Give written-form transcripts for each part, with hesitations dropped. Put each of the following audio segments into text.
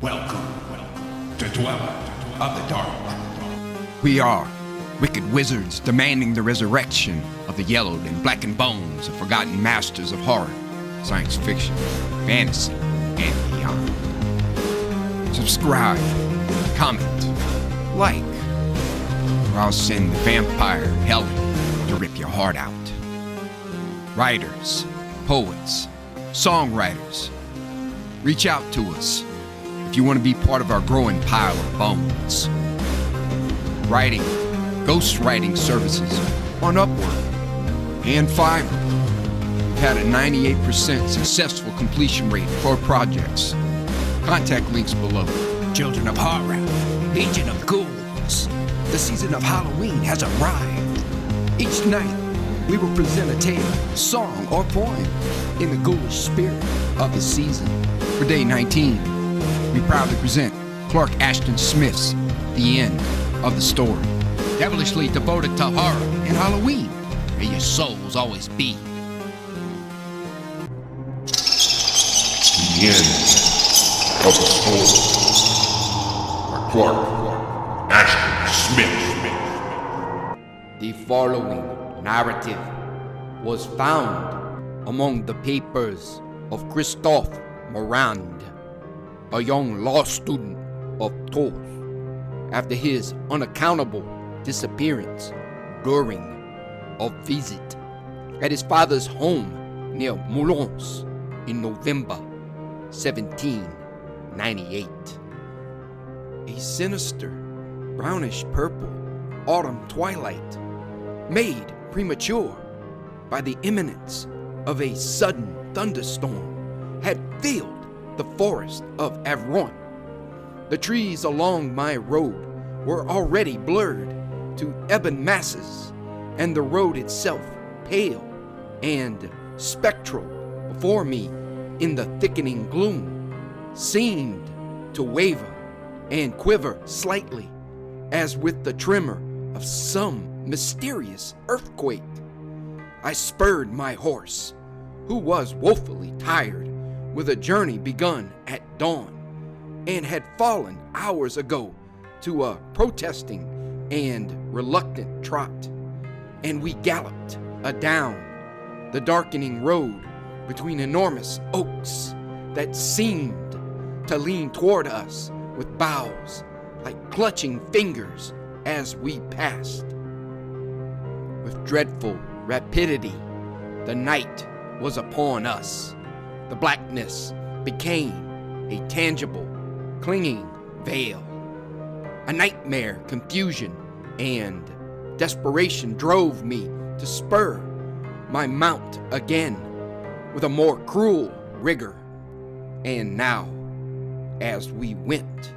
Welcome to Dweller of the Dark. We are wicked wizards demanding the resurrection of the yellowed and blackened bones of forgotten masters of horror, science fiction, fantasy, and beyond. Subscribe, comment, like, or I'll send the vampire Helen to rip your heart out. Writers, poets, songwriters, reach out to us if you want to be part of our growing pile of bones. Writing, ghostwriting services on Upwork and Fiverr. We've had a 98% successful completion rate for projects. Contact links below. Children of Horror, Legion of Ghouls, the season of Halloween has arrived. Each night, we will present a tale, song, or poem in the ghoulish spirit of the season. For day 19, we proudly present Clark Ashton Smith's The End of the Story. Devilishly devoted to horror and Halloween. May your souls always be. The End of the Story by Clark Ashton Smith. The following narrative was found among the papers of Christophe Morand, a young law student of Tours, after his unaccountable disappearance during a visit at his father's home near Moulins in November 1798. A sinister, brownish-purple autumn twilight, made premature by the imminence of a sudden thunderstorm, had filled the forest of Avron. The trees along my road were already blurred to ebon masses, and the road itself pale and spectral before me in the thickening gloom, seemed to waver and quiver slightly, as with the tremor of some mysterious earthquake. I spurred my horse, who was woefully tired with a journey begun at dawn, and had fallen hours ago to a protesting and reluctant trot, and we galloped adown the darkening road between enormous oaks that seemed to lean toward us with boughs like clutching fingers as we passed. With dreadful rapidity, the night was upon us. The blackness became a tangible, clinging veil. A nightmare confusion and desperation drove me to spur my mount again with a more cruel rigor. And now, as we went,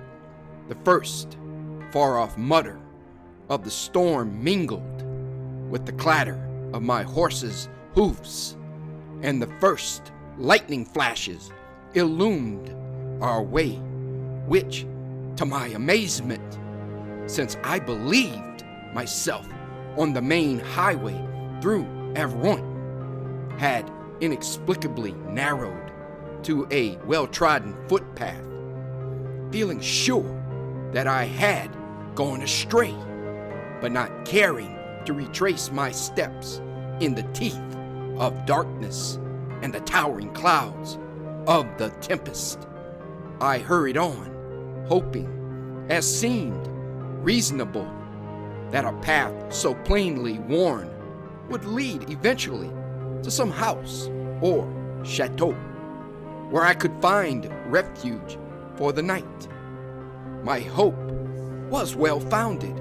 the first far-off mutter of the storm mingled with the clatter of my horse's hoofs, and the first lightning flashes illumined our way, which, to my amazement, since I believed myself on the main highway through Avron, had inexplicably narrowed to a well-trodden footpath, feeling sure that I had gone astray, but not caring to retrace my steps in the teeth of darkness and the towering clouds of the tempest. I hurried on, hoping, as seemed reasonable, that a path so plainly worn would lead eventually to some house or chateau where I could find refuge for the night. My hope was well-founded,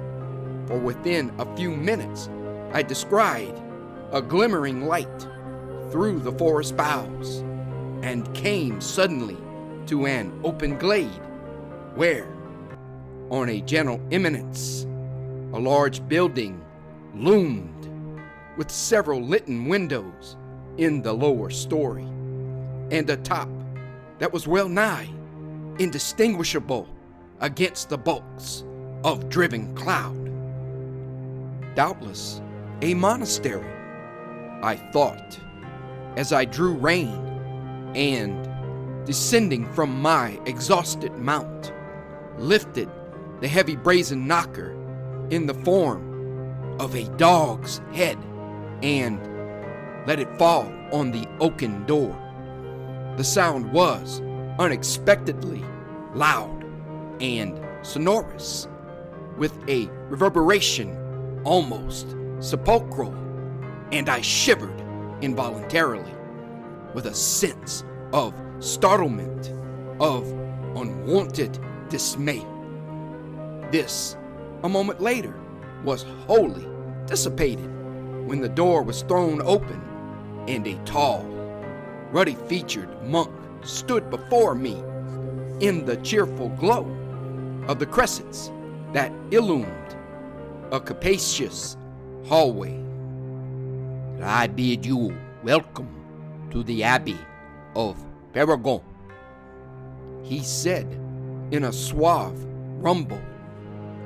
for within a few minutes I descried a glimmering light through the forest boughs, and came suddenly to an open glade where, on a gentle eminence, a large building loomed with several litten windows in the lower story, and a top that was well nigh indistinguishable against the bulks of driven cloud. Doubtless a monastery, I thought, as I drew rein and descending from my exhausted mount, lifted the heavy brazen knocker in the form of a dog's head and let it fall on the oaken door. The sound was unexpectedly loud and sonorous, with a reverberation almost sepulchral, and I shivered involuntarily with a sense of startlement, of unwanted dismay. This, a moment later, was wholly dissipated when the door was thrown open and a tall, ruddy-featured monk stood before me in the cheerful glow of the cressets that illumined a capacious hallway. I bid you welcome to the Abbey of Paragon, he said in a suave rumble,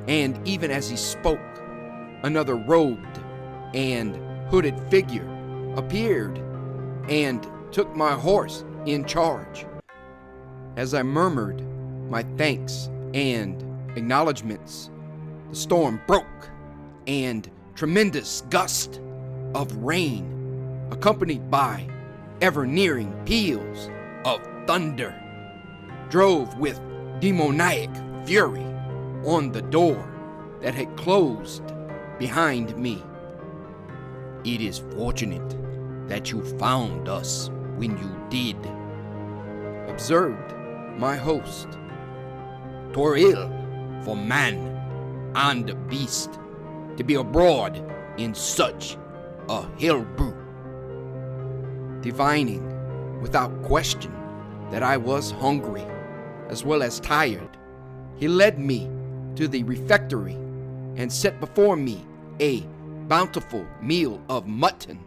and even as he spoke, another robed and hooded figure appeared and took my horse in charge. As I murmured my thanks and acknowledgments, the storm broke, and tremendous gust of rain, accompanied by ever-nearing peals of thunder, drove with demoniac fury on the door that had closed behind me. It is fortunate that you found us when you did, observed my host. 'Twere ill for man and beast to be abroad in such a hell brew. Divining without question that I was hungry as well as tired, he led me to the refectory and set before me a bountiful meal of mutton,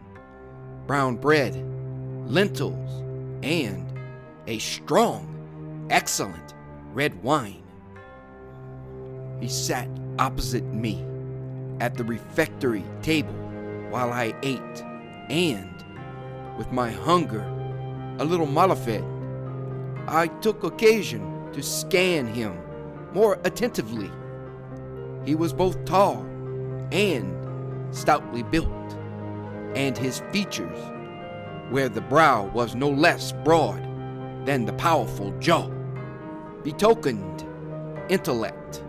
brown bread, lentils, and a strong, excellent red wine. He sat opposite me at the refectory table while I ate, and, with my hunger a little mollified, I took occasion to scan him more attentively. He was both tall and stoutly built, and his features, where the brow was no less broad than the powerful jaw, betokened intellect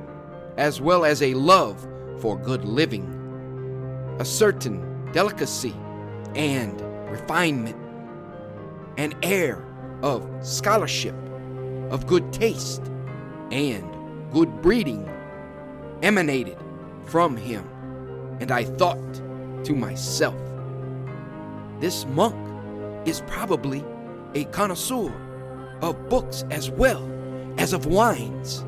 as well as a love for good living, a certain delicacy and refinement, an air of scholarship, of good taste, and good breeding emanated from him, and I thought to myself, this monk is probably a connoisseur of books as well as of wines.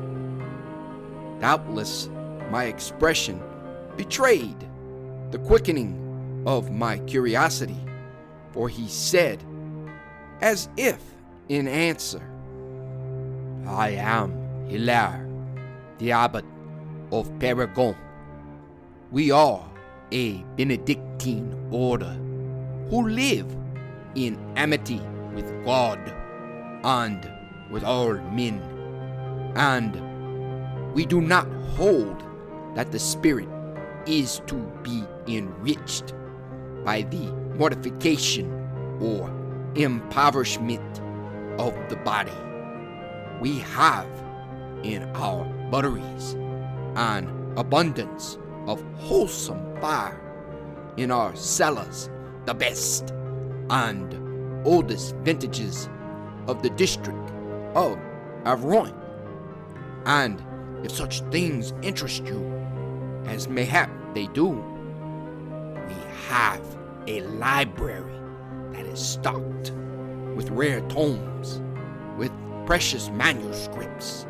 Doubtless my expression betrayed the quickening of my curiosity, for he said, as if in answer, I am Hilaire, the Abbot of Paragon. We are a Benedictine order who live in amity with God and with all men, and we do not hold that the spirit is to be enriched by the mortification or impoverishment of the body. We have in our butteries an abundance of wholesome fire, in our cellars the best and oldest vintages of the district of Avron, and if such things interest you, as mayhap they do, we have a library that is stocked with rare tomes, with precious manuscripts,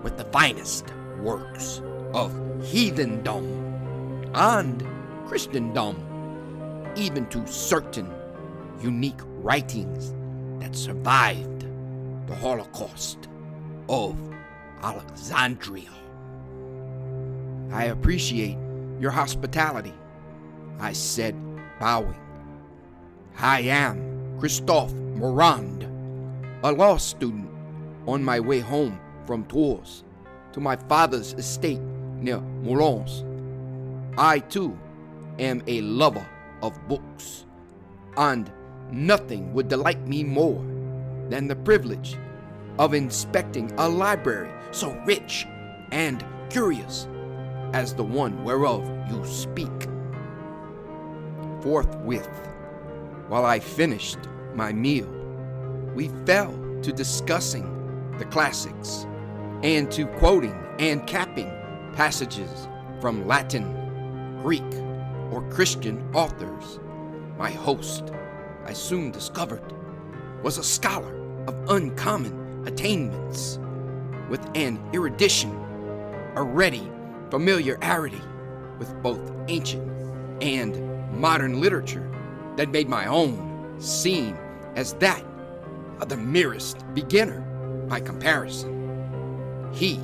with the finest works of heathendom and Christendom, even to certain unique writings that survived the Holocaust of Alexandria. I appreciate your hospitality, I said, bowing. I am Christophe Morand, a law student on my way home from Tours to my father's estate near Moulins. I too am a lover of books, and nothing would delight me more than the privilege of inspecting a library so rich and curious as the one whereof you speak. Forthwith, while I finished my meal, we fell to discussing the classics and to quoting and capping passages from Latin, Greek, or Christian authors. My host, I soon discovered, was a scholar of uncommon attainments, with an erudition, a ready familiarity with both ancient and modern literature that made my own seem as that of the merest beginner by comparison. He,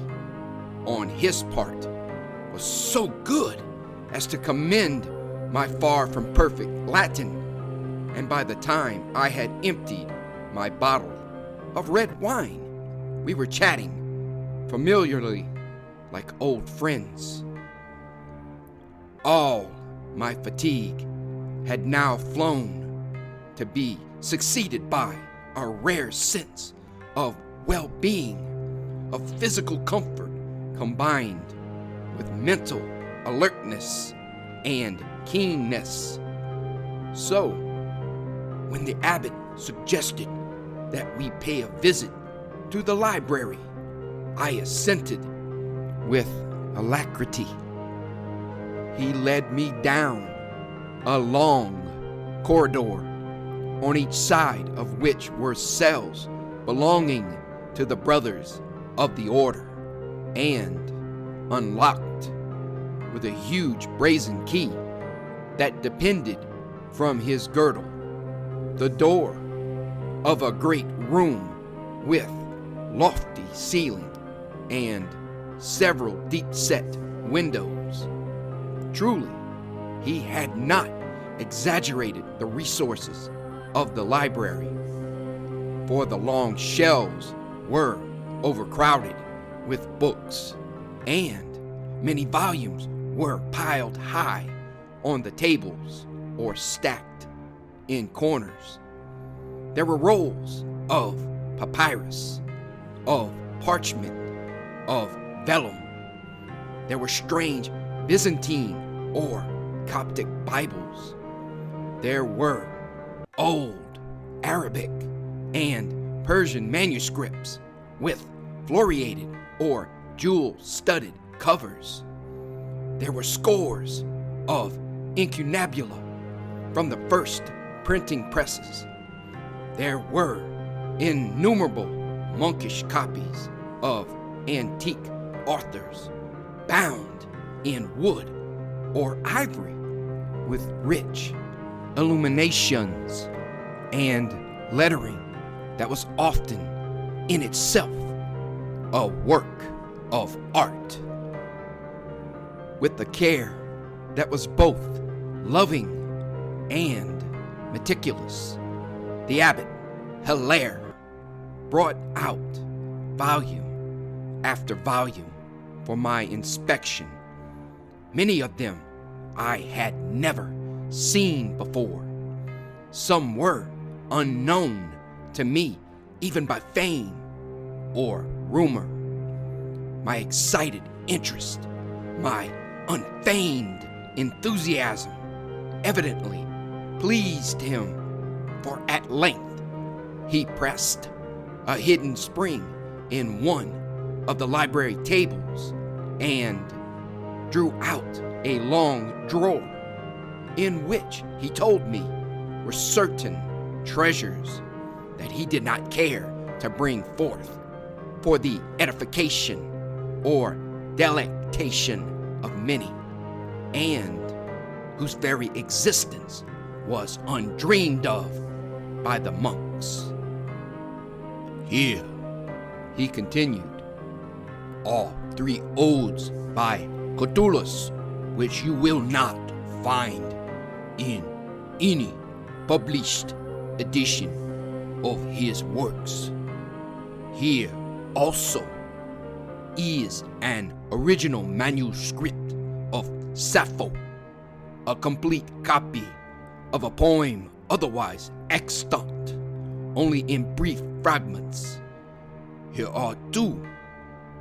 on his part, was so good as to commend my far from perfect Latin, and by the time I had emptied my bottle of red wine, we were chatting familiarly like old friends. All my fatigue had now flown, to be succeeded by a rare sense of well-being, of physical comfort combined with mental alertness and keenness. So, when the abbot suggested that we pay a visit to the library, I assented with alacrity. He led me down a long corridor, on each side of which were cells belonging to the brothers of the order, and unlocked with a huge brazen key that depended from his girdle the door of a great room with lofty ceiling and several deep-set windows. Truly, he had not exaggerated the resources of the library, for the long shelves were overcrowded with books, and many volumes were piled high on the tables or stacked in corners. There were rolls of papyrus, of parchment, of vellum. There were strange Byzantine or Coptic Bibles. There were old Arabic and Persian manuscripts with floriated or jewel-studded covers. There were scores of incunabula from the first printing presses. There were innumerable monkish copies of antique authors bound in wood or ivory with rich illuminations and lettering that was often in itself a work of art. With the care that was both loving and meticulous, the abbot Hilaire brought out volume after volume for my inspection. Many of them I had never seen before. Some were unknown to me even by fame or rumor. My excited interest, my unfeigned enthusiasm evidently pleased him, for at length he pressed a hidden spring in one of the library tables and drew out a long drawer in which, he told me, were certain treasures that he did not care to bring forth for the edification or delectation of many, and whose very existence was undreamed of by the monks. Here, he continued, are 3 odes by Catullus, which you will not find in any published edition of his works. Here also is an original manuscript of Sappho, a complete copy of a poem otherwise extant, only in brief fragments. Here are 2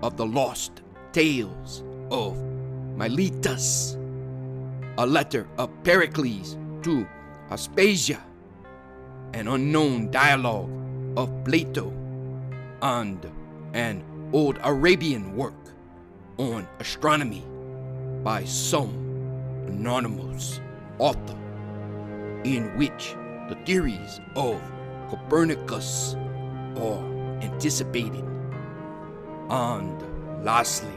of the lost tales of Miletus, a letter of Pericles to Aspasia, an unknown dialogue of Plato, and an old Arabian work on astronomy by some anonymous author, in which the theories of Copernicus are anticipated. And lastly,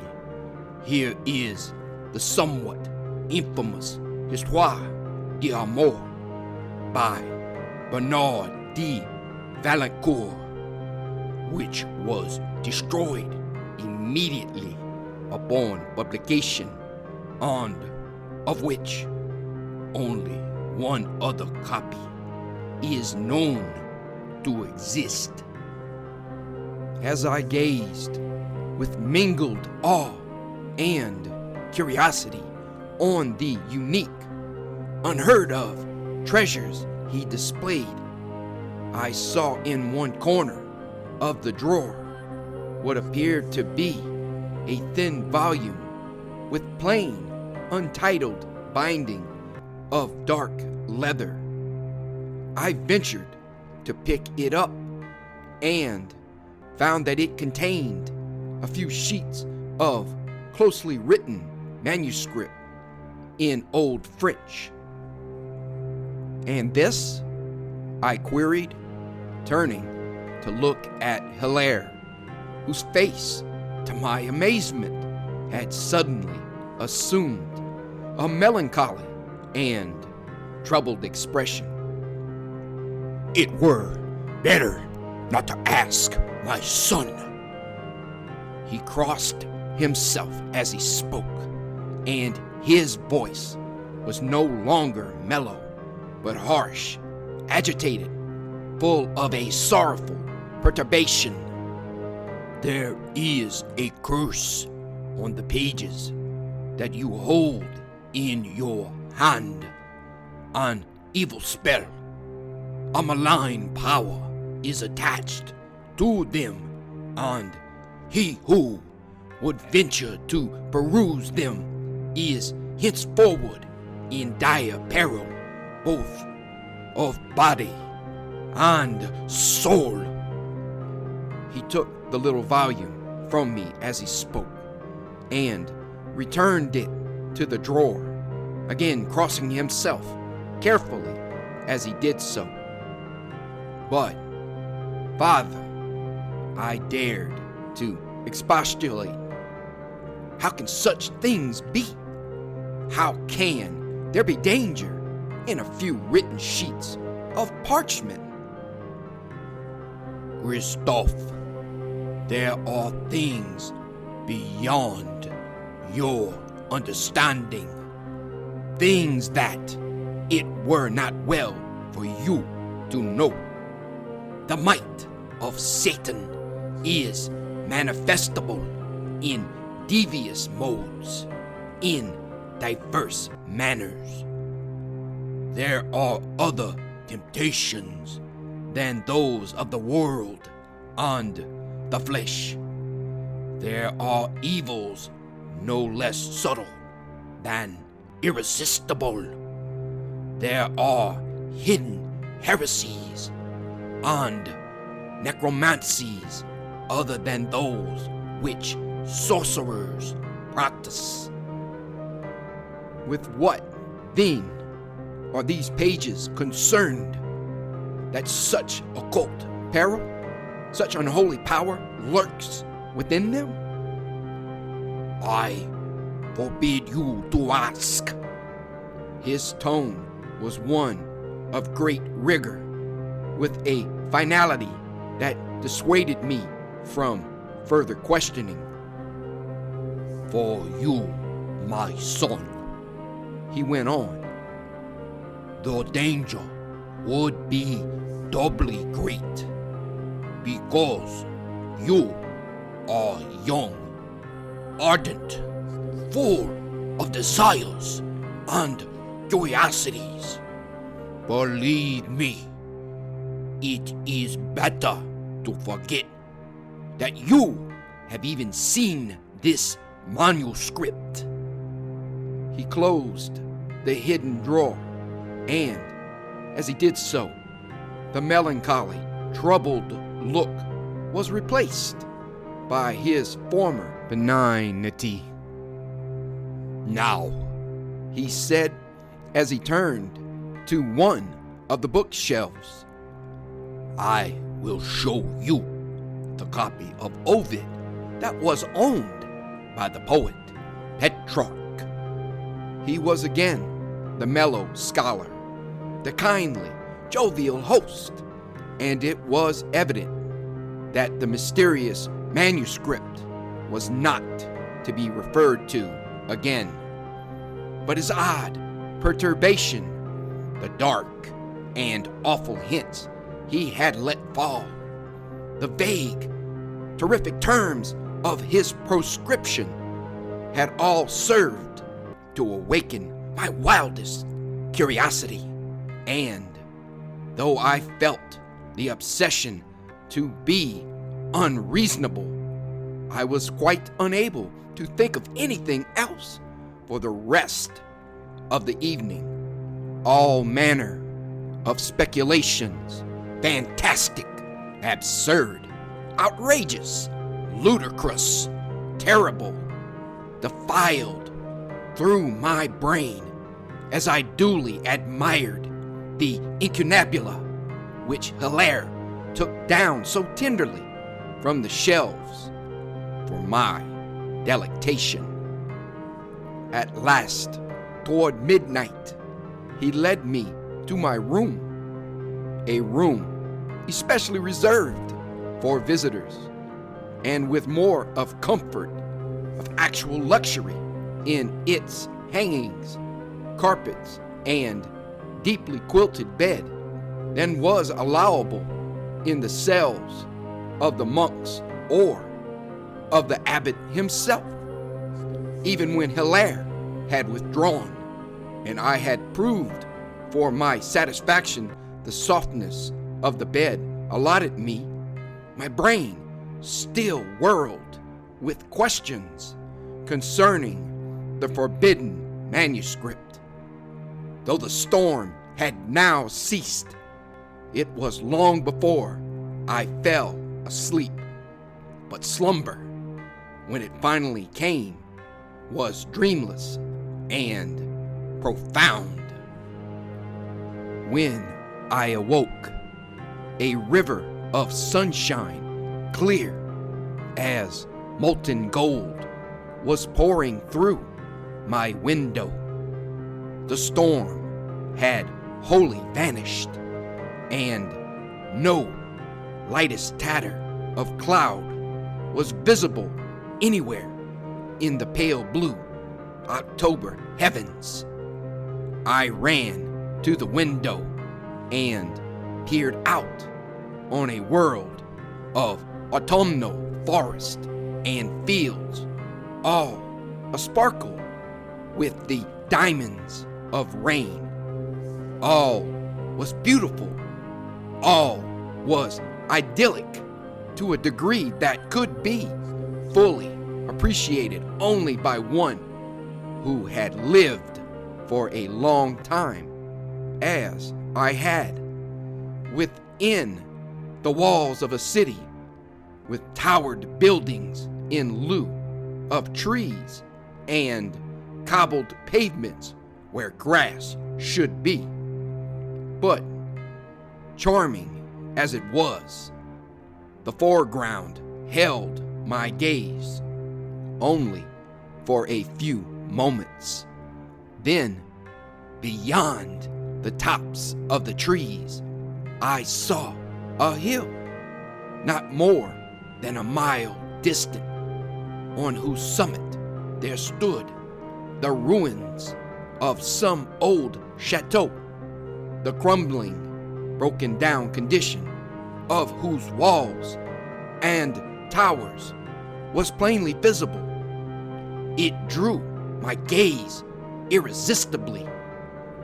here is the somewhat infamous Histoire d'Amour by Bernard de Valancourt, which was destroyed immediately upon publication, and of which only one other copy is known to exist. As I gazed with mingled awe and curiosity on the unique, unheard of treasures he displayed, I saw in one corner of the drawer what appeared to be a thin volume with plain, untitled binding of dark leather. I ventured to pick it up and found that it contained a few sheets of closely written manuscript in Old French. "And this?" I queried, turning to look at Hilaire, whose face, to my amazement, had suddenly assumed a melancholy and troubled expression. It were better not to ask, my son. He crossed himself as he spoke, and his voice was no longer mellow, but harsh, agitated, full of a sorrowful perturbation. There is a curse on the pages that you hold in your hand, an evil spell. A malign power is attached to them, and he who would venture to peruse them is henceforward in dire peril, both of body and soul. He took the little volume from me as he spoke, and returned it to the drawer, again crossing himself carefully as he did so. "But, Father," I dared to expostulate, "how can such things be? How can there be danger in a few written sheets of parchment?" Christophe, there are things beyond your understanding, things that it were not well for you to know. The might of Satan is manifestable in devious modes, in diverse manners. There are other temptations than those of the world and the flesh. There are evils no less subtle than irresistible. There are hidden heresies and necromancies other than those which sorcerers practice. With what, then, are these pages concerned? That such occult peril, such unholy power lurks within them? I forbid you to ask. His tone was one of great rigor, with a finality that dissuaded me from further questioning. For you, my son, he went on, the danger would be doubly great, because You are young, ardent, full of desires and curiosities. Believe me, it is better to forget that you have even seen this manuscript. He closed the hidden drawer, and as he did so, the melancholy, troubled look was replaced by his former benignity. Now, He said as he turned to one of the bookshelves, I will show you the copy of Ovid that was owned by the poet Petrarch. he was again the mellow scholar, the kindly, jovial host, and it was evident that the mysterious manuscript was not to be referred to again. But his odd perturbation, the dark and awful hints he had let fall, the vague, terrific terms of his proscription had all served to awaken my wildest curiosity. And though I felt the obsession to be unreasonable, I was quite unable to think of anything else for the rest of the evening. All manner of speculations, fantastic, absurd, outrageous, ludicrous, terrible, defiled through my brain as I duly admired the incunabula which Hilaire took down so tenderly from the shelves for my delectation. At last, toward midnight, he led me to my room, a room especially reserved for visitors, and with more of comfort, of actual luxury in its hangings, carpets, and deeply quilted bed than was allowable in the cells of the monks or of the abbot himself. Even when Hilaire had withdrawn, and I had proved for my satisfaction the softness of the bed allotted me, my brain still whirled with questions concerning the forbidden manuscript. Though the storm had now ceased, it was long before I fell asleep. But slumber, when it finally came, was dreamless and profound. When I awoke, a river of sunshine, clear as molten gold, was pouring through my window. The storm had wholly vanished, and no lightest tatter of cloud was visible anywhere in the pale blue October heavens. I ran to the window and peered out on a world of autumnal forest and fields, all a-sparkle with the diamonds of rain. All was beautiful. All was idyllic to a degree that could be fully appreciated only by one who had lived for a long time, as I had, within the walls of a city with towered buildings in lieu of trees and cobbled pavements where grass should be. But charming as it was, the foreground held my gaze only for a few moments. Then, beyond the tops of the trees, I saw a hill, not more than a mile distant, on whose summit there stood the ruins of some old chateau, the crumbling, broken down condition of whose walls and towers was plainly visible. It drew my gaze irresistibly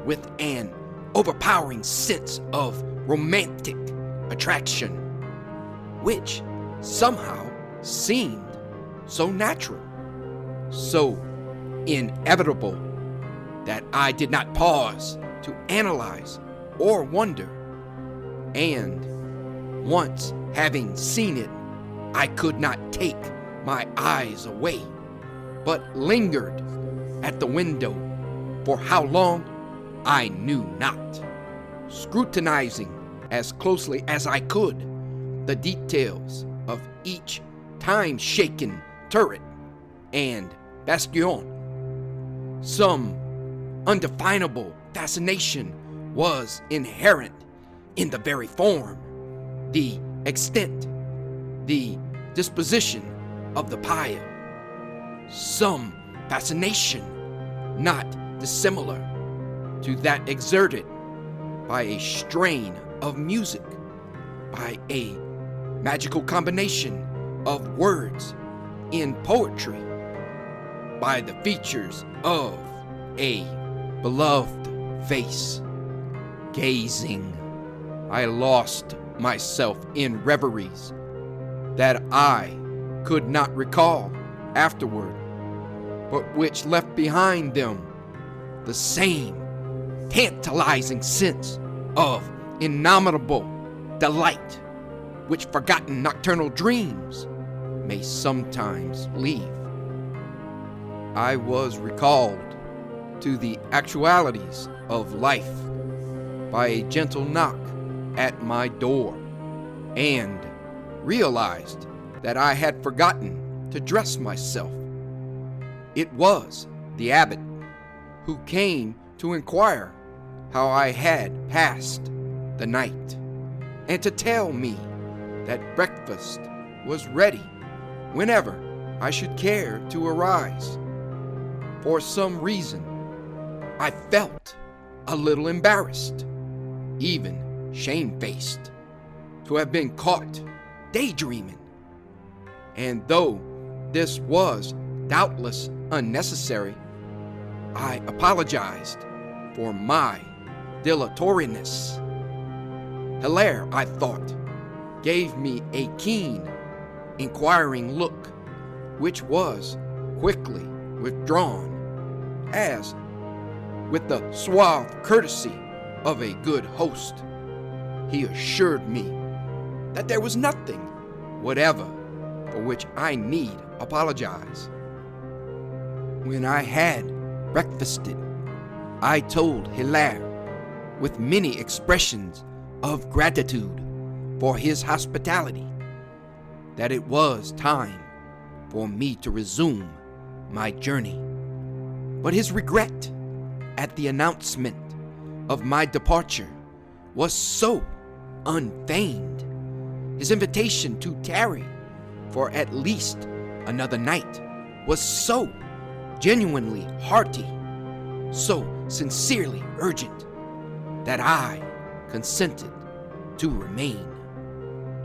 with an overpowering sense of romantic attraction, which somehow seemed so natural, so inevitable, that I did not pause to analyze or wonder. And once having seen it, I could not take my eyes away, but lingered at the window for how long I knew not, scrutinizing as closely as I could the details of each time-shaken turret and bastion. Some undefinable fascination was inherent in the very form, the extent, the disposition of the pile. Some fascination not dissimilar to that exerted by a strain of music, by a magical combination of words in poetry, by the features of a beloved face. Gazing, I lost myself in reveries that I could not recall afterward, but which left behind them the same tantalizing sense of innominable delight which forgotten nocturnal dreams may sometimes leave. I was recalled to the actualities of life by a gentle knock at my door, and realized that I had forgotten to dress myself. It was the abbot, who came to inquire how I had passed the night, and to tell me that breakfast was ready whenever I should care to arise. For some reason, I felt a little embarrassed, even shamefaced, to have been caught daydreaming. And though this was doubtless unnecessary, I apologized for my dilatoriness. Hilaire, I thought, gave me a keen, inquiring look, which was quickly withdrawn, as, with the suave courtesy of a good host, he assured me that there was nothing whatever for which I need apologize. When I had breakfasted, I told Hilaire, with many expressions of gratitude for his hospitality, that it was time for me to resume my journey. But his regret at the announcement of my departure was so unfeigned, his invitation to tarry for at least another night was so genuinely hearty, so sincerely urgent, that I consented to remain.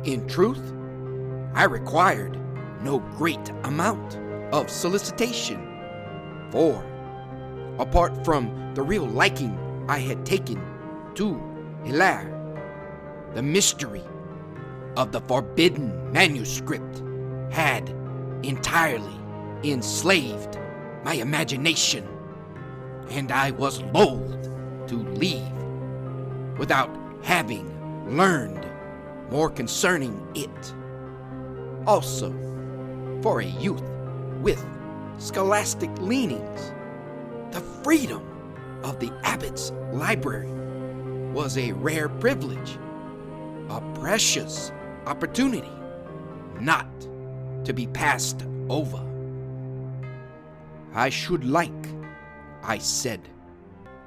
In truth, I required no great amount of solicitation, for, apart from the real liking I had taken to Hilaire, the mystery of the forbidden manuscript had entirely enslaved my imagination, and I was loath to leave without having learned more concerning it. Also, for a youth with scholastic leanings, the freedom of the abbot's library was a rare privilege, a precious opportunity not to be passed over. I should like, I said,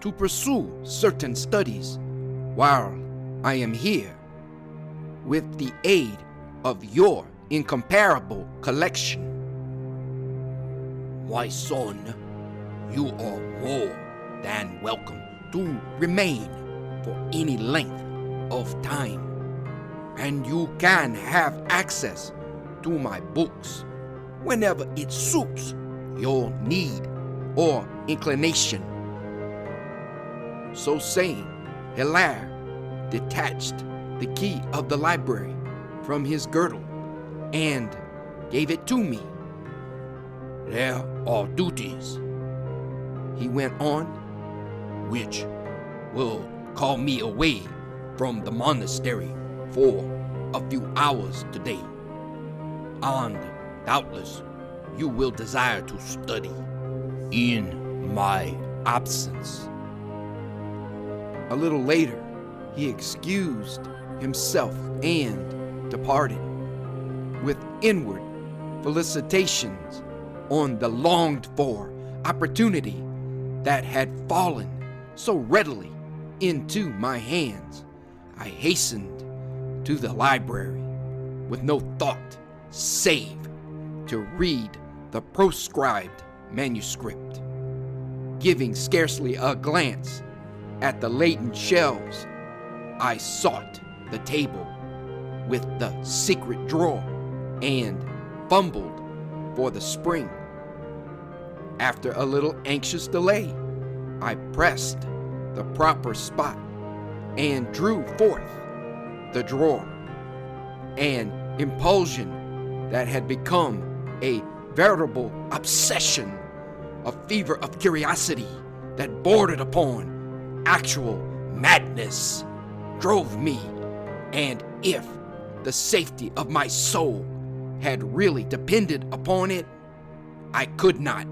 to pursue certain studies while I am here, with the aid of your incomparable collection. Why, son, you are more than welcome to remain for any length of time, and you can have access to my books whenever it suits your need or inclination." So saying, Hilaire detached the key of the library from his girdle and gave it to me. "There are duties," he went on, "which will call me away from the monastery for a few hours today. And doubtless you will desire to study in my absence." A little later, he excused himself and departed, with inward felicitations on the longed-for opportunity that had fallen so readily into my hands. I hastened to the library with no thought save to read the proscribed manuscript. Giving scarcely a glance at the laden shelves, I sought the table with the secret drawer and fumbled for the spring. After a little anxious delay, I pressed the proper spot and drew forth the drawer. An impulsion that had become a veritable obsession, a fever of curiosity that bordered upon actual madness, drove me, and if the safety of my soul had really depended upon it, I could not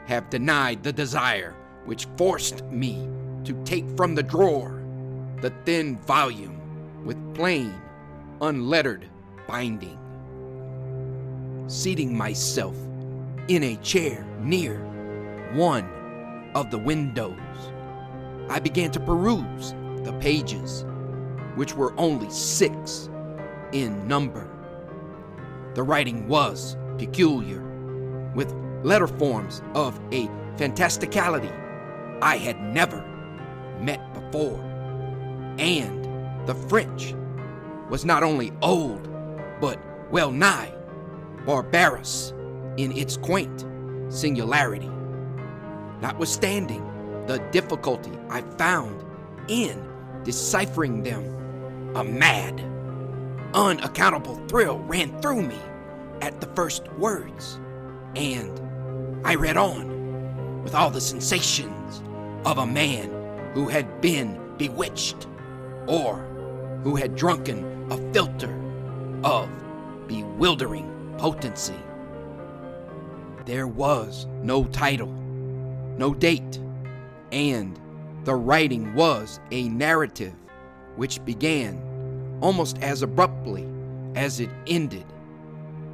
have denied the desire which forced me to take from the drawer the thin volume with plain, unlettered binding. Seating myself in a chair near one of the windows, I began to peruse the pages, which were only 6 in number. The writing was peculiar, with letter forms of a fantasticality I had never met before, and the French was not only old, but well nigh barbarous in its quaint singularity. Notwithstanding the difficulty I found in deciphering them, a mad, unaccountable thrill ran through me at the first words, and I read on with all the sensations of a man who had been bewitched, or who had drunken a philter of bewildering potency. There was no title, no date, and the writing was a narrative which began almost as abruptly as it ended.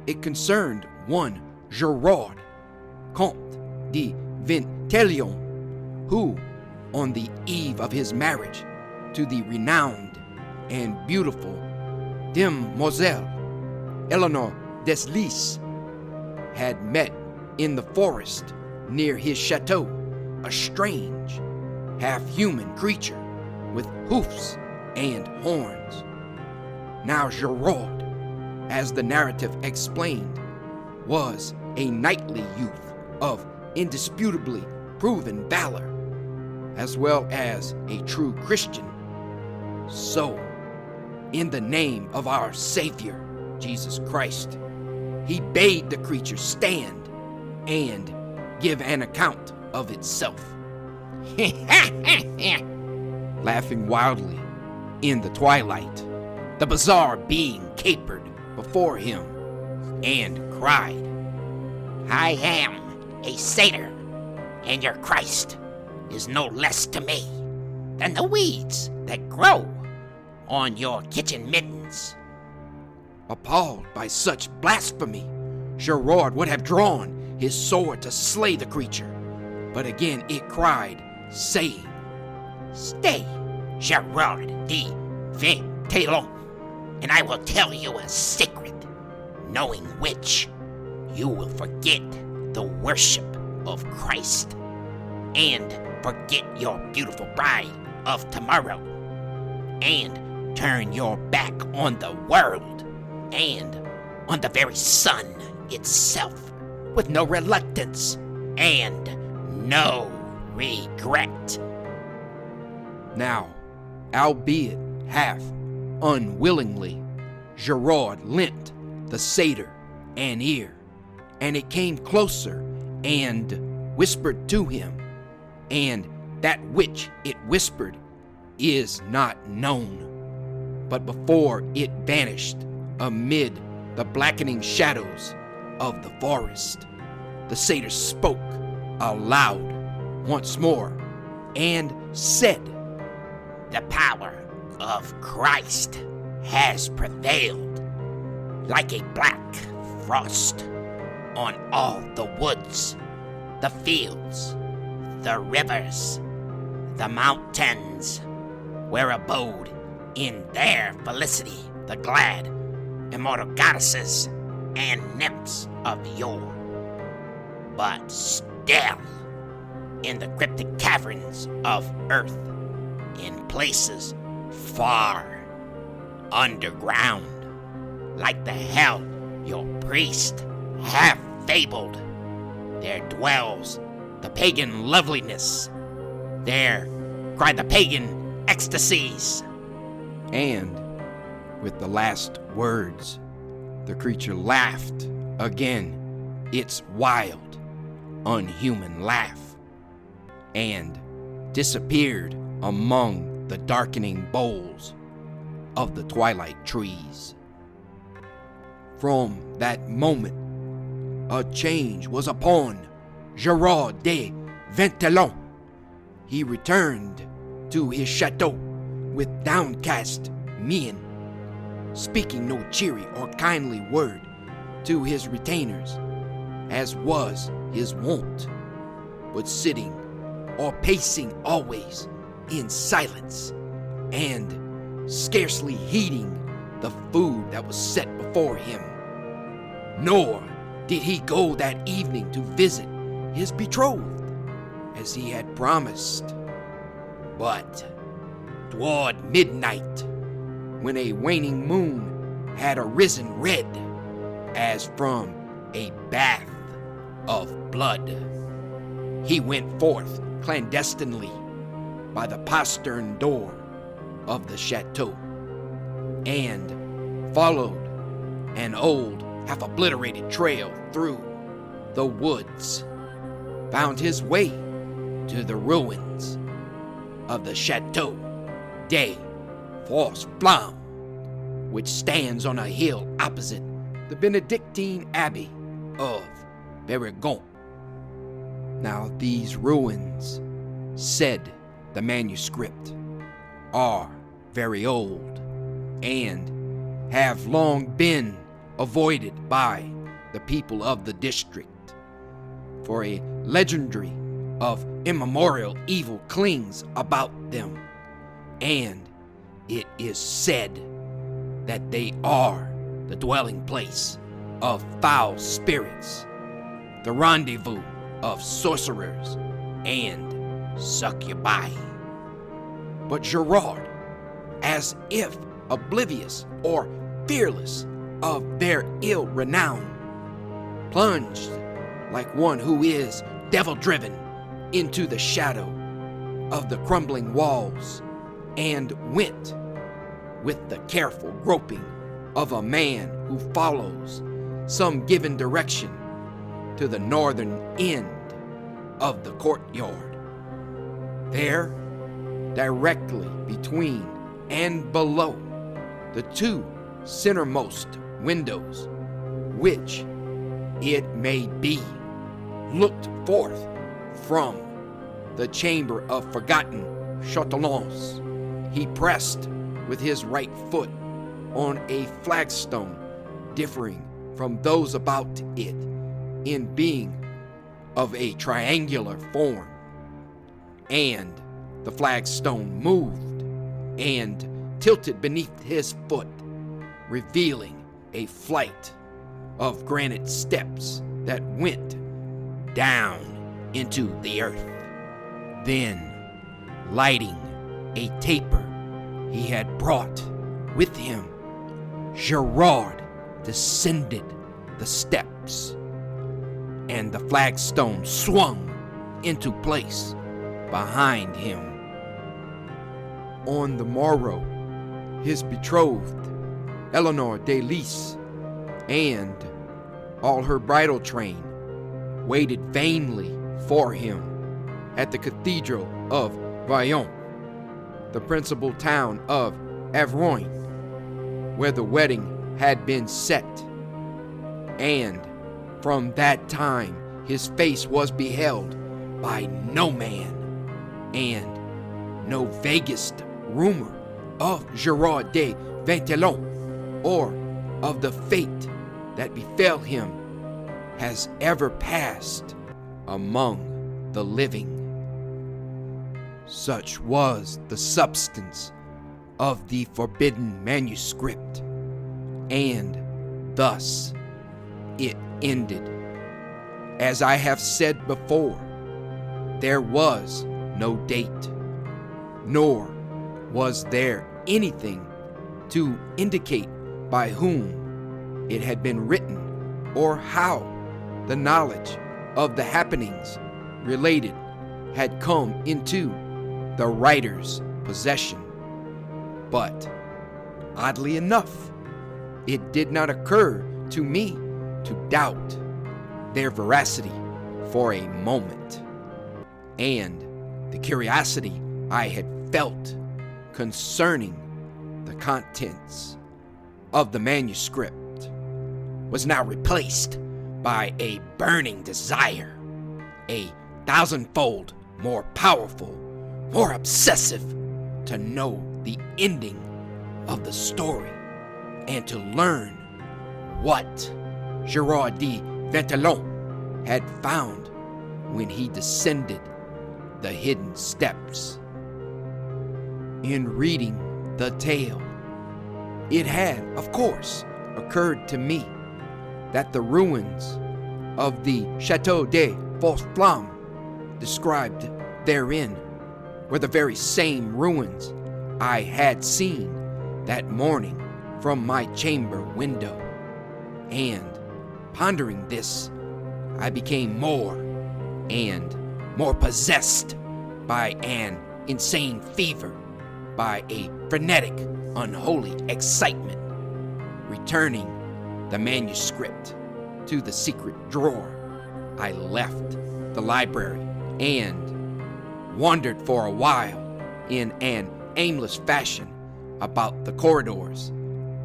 It concerned one Gerard, Comte de Ventelion, who, on the eve of his marriage to the renowned and beautiful Demoiselle Eleanor Deslices, had met in the forest near his chateau a strange, half-human creature with hoofs and horns. Now Gerard, as the narrative explained, was a knightly youth of indisputably proven valor, as well as a true Christian. So, in the name of our Savior, Jesus Christ, he bade the creature stand and give an account of itself. Laughing wildly in the twilight, the bizarre being capered before him and cried, "I am a satyr, and your Christ is no less to me than the weeds that grow on your kitchen middens." Appalled by such blasphemy, Gerard would have drawn his sword to slay the creature, but again it cried, saying, "Stay, Gerard de Ventelion, and I will tell you a secret, knowing which you will forget the worship of Christ and forget your beautiful bride of tomorrow and turn your back on the world and on the very sun itself, with no reluctance and no regret. Now, albeit half unwillingly, Gerard lent the satyr an ear, and it came closer and whispered to him, and that which it whispered is not known. But before it vanished amid the blackening shadows of the forest, the satyr spoke aloud once more and said, "The power of Christ has prevailed like a black frost on all the woods, the fields, the rivers, the mountains, where abode in their felicity the glad immortal goddesses and nymphs of yore. But still, in the cryptic caverns of earth, in places far underground, like the hell your priest have fabled, there dwells the pagan loveliness. There cry the pagan ecstasies." and with the last words, the creature laughed again, its wild, unhuman laugh, and disappeared among the darkening boles of the twilight trees. From that moment, a change was upon Gerard de Ventelon. He returned to his chateau with downcast mien, speaking no cheery or kindly word to his retainers, as was his wont, but sitting or pacing always in silence, and scarcely heeding the food that was set before him. Nor did he go that evening to visit his betrothed, as he had promised. But toward midnight, when a waning moon had arisen red, as from a bath of blood, he went forth clandestinely by the postern door of the chateau, and followed an old, half-obliterated trail through the woods, found his way to the ruins of the Chateau de Force-Flamme, which stands on a hill opposite the Benedictine Abbey of Bérégon. Now these ruins, said the manuscript, are very old and have long been avoided by the people of the district, for a legendry of immemorial evil clings about them, and it is said that they are the dwelling place of foul spirits, the rendezvous of sorcerers and succubi. But Gerard, as if oblivious or fearless of their ill renown, plunged like one who is devil-driven into the shadow of the crumbling walls, and went with the careful groping of a man who follows some given direction to the northern end of the courtyard. There, directly between and below the two centermost windows, which, it may be, looked forth from the chamber of forgotten châtellons, he pressed with his right foot on a flagstone differing from those about it in being of a triangular form, and the flagstone moved and tilted beneath his foot, revealing a flight of granite steps that went down into the earth. Then, lighting a taper he had brought with him, Gerard descended the steps, and the flagstone swung into place behind him. On the morrow, his betrothed, Eleanor de Lys, and all her bridal train waited vainly for him at the Cathedral of Vaillant, the principal town of Avroin, where the wedding had been set. And from that time his face was beheld by no man, and no vaguest rumor of Gerard de Ventillon or of the fate that befell him has ever passed among the living. Such was the substance of the forbidden manuscript, and thus it ended. As I have said before, there was no date, nor was there anything to indicate by whom it had been written or how the knowledge of the happenings related had come into the writer's possession. But, oddly enough, it did not occur to me to doubt their veracity for a moment, and the curiosity I had felt concerning the contents of the manuscript was now replaced by a burning desire, a thousandfold more powerful, more obsessive, to know the ending of the story and to learn what Gerard de Ventillon had found when he descended the hidden steps. In reading the tale, it had, of course, occurred to me that the ruins of the Chateau de Fausse-Flamme described therein were the very same ruins I had seen that morning from my chamber window. And pondering this, I became more and more possessed by an insane fever, by a frenetic, unholy excitement. Returning the manuscript to the secret drawer, I left the library and wandered for a while in an aimless fashion about the corridors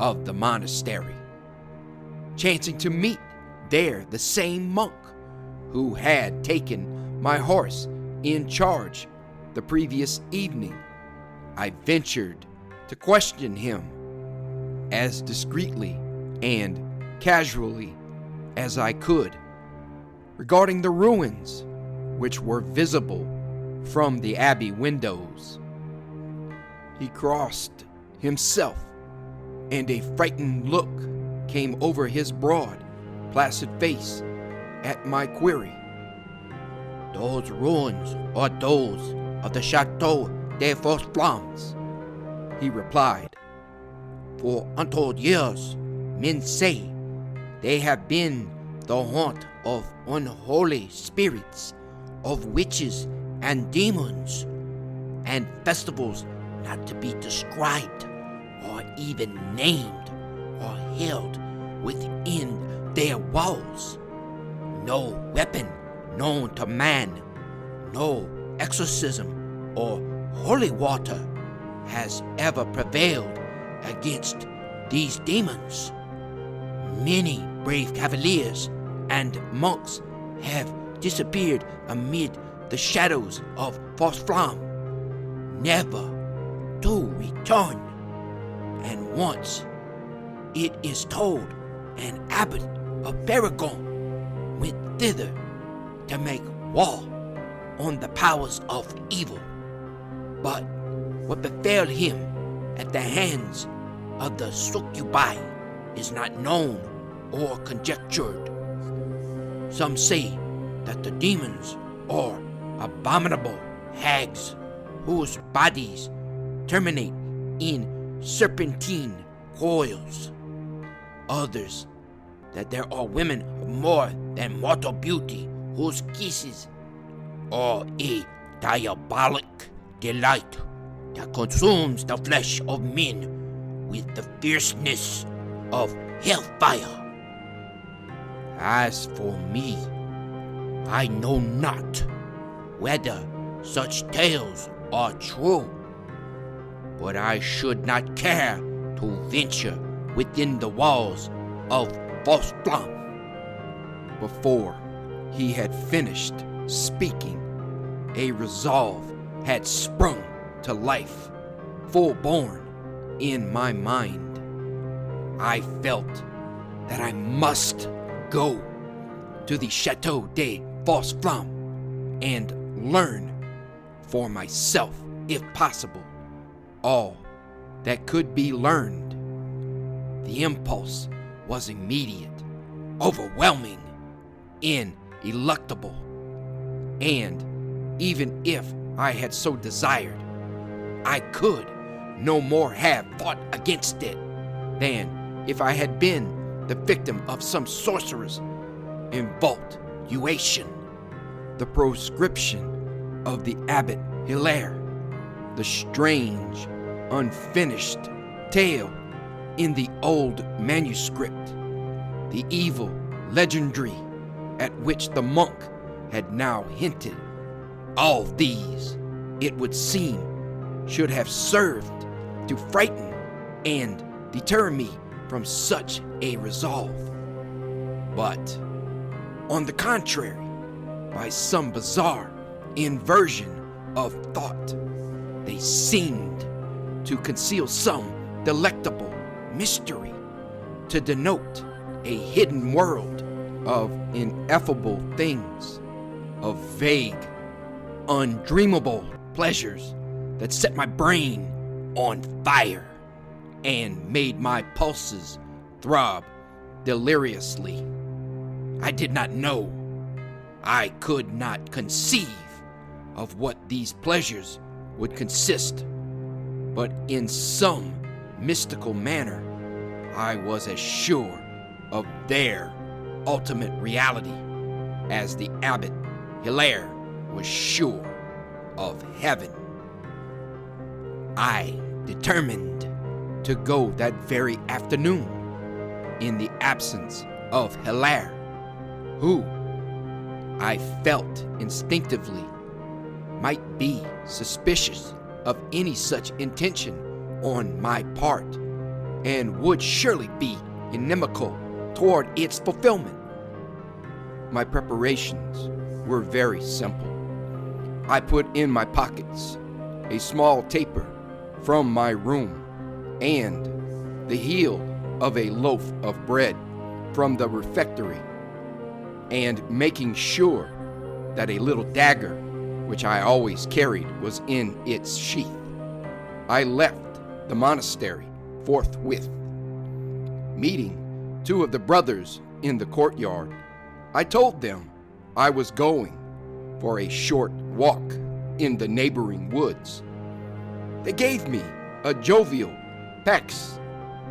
of the monastery, chancing to meet there the same monk who had taken my horse in charge the previous evening. I ventured to question him as discreetly and casually as I could regarding the ruins which were visible from the abbey windows. He crossed himself, and a frightened look came over his broad, placid face at my query. Those ruins are those of the Chateau de Fausse-Flamme, He replied. For untold years, men say they have been the haunt of unholy spirits, of witches and demons, and festivals not to be described or even named or held within their walls. No weapon known to man, no exorcism or holy water has ever prevailed against these demons. Many brave cavaliers and monks have disappeared amid the shadows of Fausse-Flamme, never to return. And once, it is told, an abbot of Paragon went thither to make war on the powers of evil. But what befell him at the hands of the succubi is not known or conjectured. Some say that the demons are abominable hags whose bodies terminate in serpentine coils. others that there are women of more than mortal beauty whose kisses are a diabolic delight that consumes the flesh of men with the fierceness of hellfire. As for me, I know not whether such tales are true, but I should not care to venture within the walls of False-Flam. Before he had finished speaking, a resolve had sprung to life, full-born in my mind. I felt that I must go to the Chateau de False-Flam and learn for myself, if possible, all that could be learned. The impulse was immediate, overwhelming, ineluctable, and even if I had so desired, I could no more have fought against it than if I had been the victim of some sorcerer's infatuation. The proscription of the Abbot Hilaire, the strange, unfinished tale in the old manuscript, the evil legendry at which the monk had now hinted, all these, it would seem, should have served to frighten and deter me from such a resolve. But, on the contrary, by some bizarre inversion of thought, they seemed to conceal some delectable mystery, to denote a hidden world of ineffable things, of vague, undreamable pleasures that set my brain on fire and made my pulses throb deliriously. I did not know, I could not conceive of what these pleasures would consist, but in some mystical manner, I was as sure of their ultimate reality as the Abbot Hilaire was sure of heaven. I determined to go that very afternoon in the absence of Hilaire, who, I felt instinctively, might be suspicious of any such intention on my part, and would surely be inimical toward its fulfillment. My preparations were very simple. I put in my pockets a small taper from my room and the heel of a loaf of bread from the refectory, and making sure that a little dagger, which I always carried, was in its sheath, I left the monastery forthwith. Meeting two of the brothers in the courtyard, I told them I was going for a short walk in the neighboring woods. They gave me a jovial pax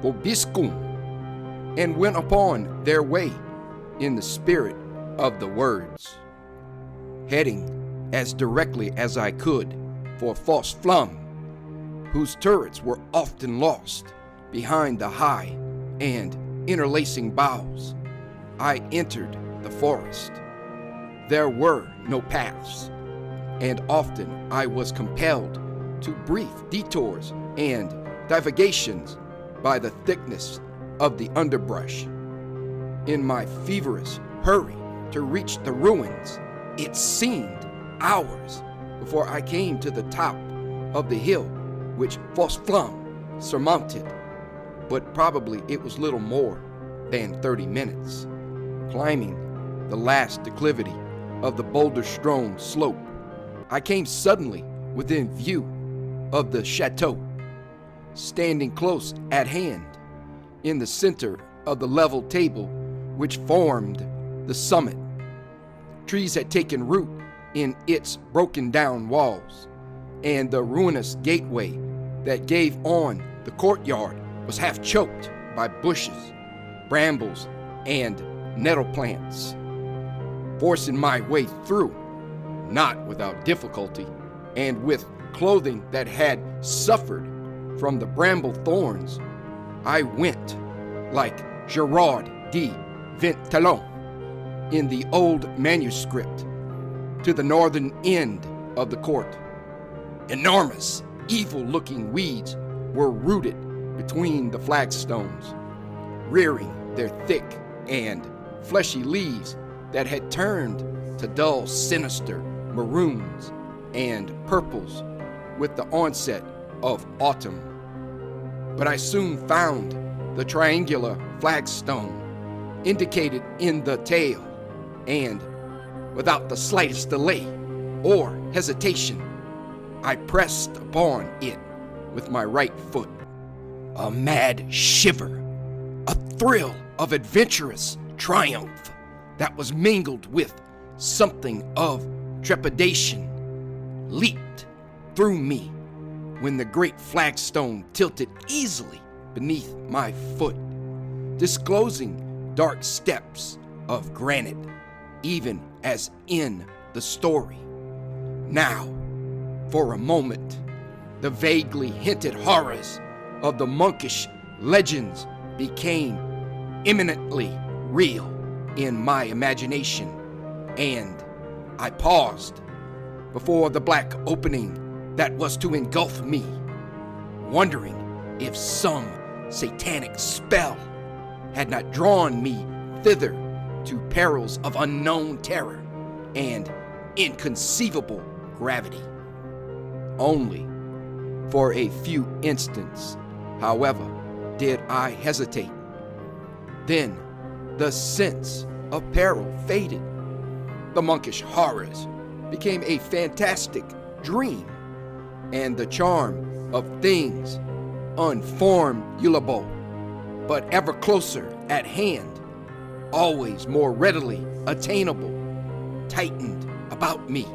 vobiscum and went upon their way in the spirit of the words, heading as directly as I could for False-Flam, whose turrets were often lost behind the high and interlacing boughs. I entered the forest. There were no paths, and often I was compelled to brief detours and divagations by the thickness of the underbrush. In my feverish hurry to reach the ruins, it seemed hours before I came to the top of the hill which False-Flam surmounted, but probably it was little more than 30 minutes. Climbing the last declivity of the boulder-strewn slope, I came suddenly within view of the chateau, standing close at hand in the center of the level table which formed the summit. Trees had taken root in its broken-down walls, and the ruinous gateway that gave on the courtyard was half choked by bushes brambles and nettle plants, forcing my way through, not without difficulty, and with clothing that had suffered from the bramble thorns. I went, like Gerard de Ventallon in the old manuscript, to the northern end of the court. Enormous, evil-looking weeds were rooted between the flagstones, rearing their thick and fleshy leaves that had turned to dull, sinister maroons and purples with the onset of autumn. But I soon found the triangular flagstone indicated in the tale, and without the slightest delay or hesitation, I pressed upon it with my right foot. A mad shiver, a thrill of adventurous triumph that was mingled with something of trepidation leaped through me when the great flagstone tilted easily beneath my foot, disclosing dark steps of granite, even as in the story. Now, for a moment, the vaguely hinted horrors of the monkish legends became eminently real in my imagination, and I paused before the black opening that was to engulf me, wondering if some satanic spell had not drawn me thither to perils of unknown terror and inconceivable gravity. Only for a few instants, however, did I hesitate. Then the sense of peril faded. The monkish horrors became a fantastic dream, and the charm of things unformulable, but ever closer at hand, always more readily attainable, tightened about me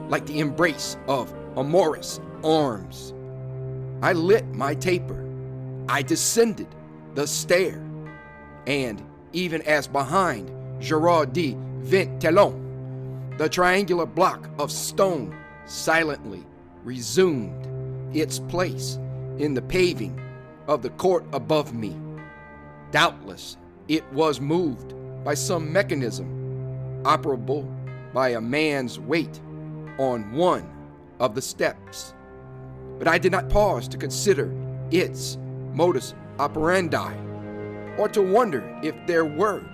like the embrace of amorous arms. I lit my taper. I descended the stair, and even as behind Gerard de Ventallon, the triangular block of stone silently resumed its place in the paving of the court above me. Doubtless, it was moved by some mechanism operable by a man's weight on one of the steps. But I did not pause to consider its modus operandi, or to wonder if there were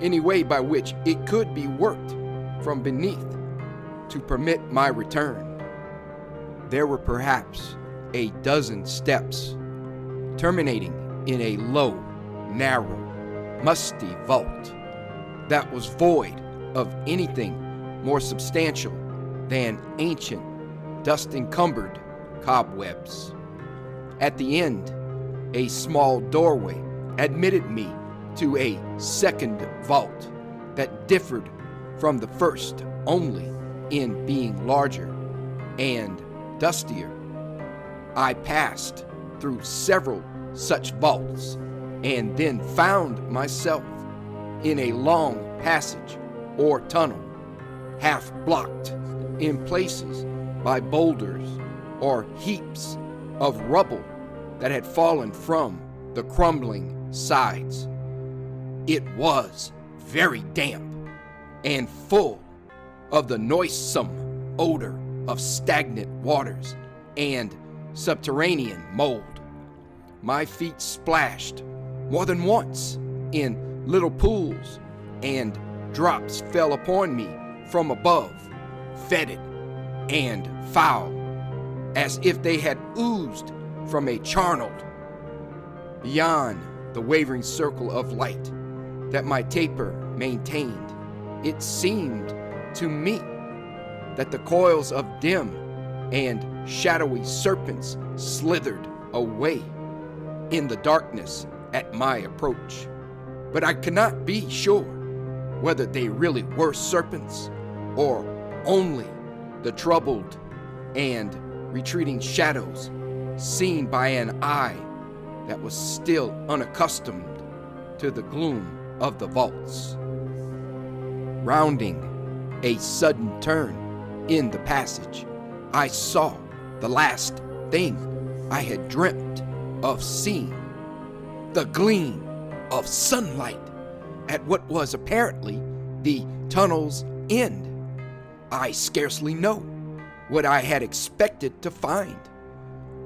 any way by which it could be worked from beneath to permit my return. There were perhaps a dozen steps, terminating in a low, narrow, musty vault that was void of anything more substantial than ancient, dust-encumbered cobwebs. At the end, a small doorway admitted me to a second vault that differed from the first only in being larger and dustier. I passed through several such vaults and then found myself in a long passage or tunnel, half blocked in places by boulders or heaps of rubble that had fallen from the crumbling sides. It was very damp and full of the noisome odor of stagnant waters and subterranean mold. My feet splashed more than once in little pools, and drops fell upon me from above, fetid and foul, as if they had oozed from a charnel. Beyond the wavering circle of light that my taper maintained, it seemed to me that the coils of dim and shadowy serpents slithered away in the darkness at my approach. But I cannot be sure whether they really were serpents or only the troubled and retreating shadows seen by an eye that was still unaccustomed to the gloom of the vaults. Rounding a sudden turn in the passage, I saw the last thing I had dreamt of seeing, the gleam of sunlight at what was apparently the tunnel's end. I scarcely know what I had expected to find,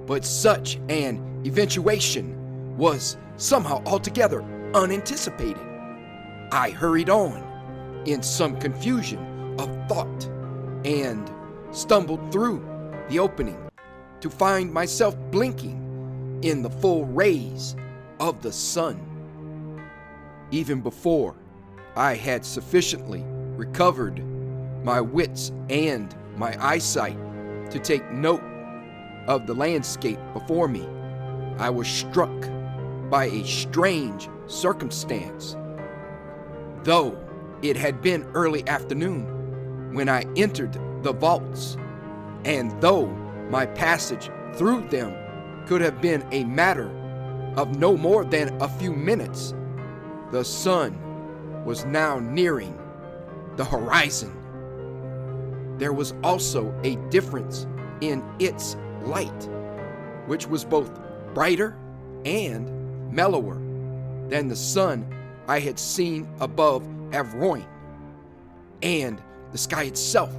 but such an eventuation was somehow altogether unanticipated. I hurried on in some confusion of thought and stumbled through the opening to find myself blinking in the full rays of the sun. Even before I had sufficiently recovered my wits and my eyesight to take note of the landscape before me, I was struck by a strange circumstance. Though it had been early afternoon when I entered the vaults, and though my passage through them could have been a matter of no more than a few minutes, the sun was now nearing the horizon. There was also a difference in its light, which was both brighter and mellower than the sun I had seen above Avroin, and the sky itself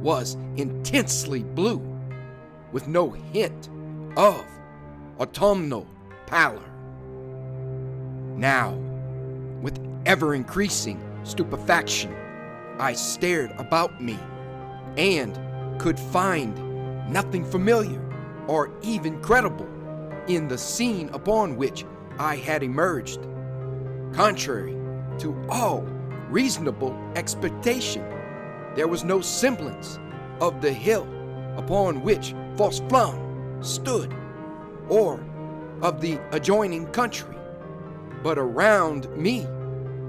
was intensely blue, with no hint of autumnal pallor. Now, with ever-increasing stupefaction, I stared about me and could find nothing familiar or even credible in the scene upon which I had emerged. Contrary to all reasonable expectation, there was no semblance of the hill upon which False Flam stood, or of the adjoining country, but around me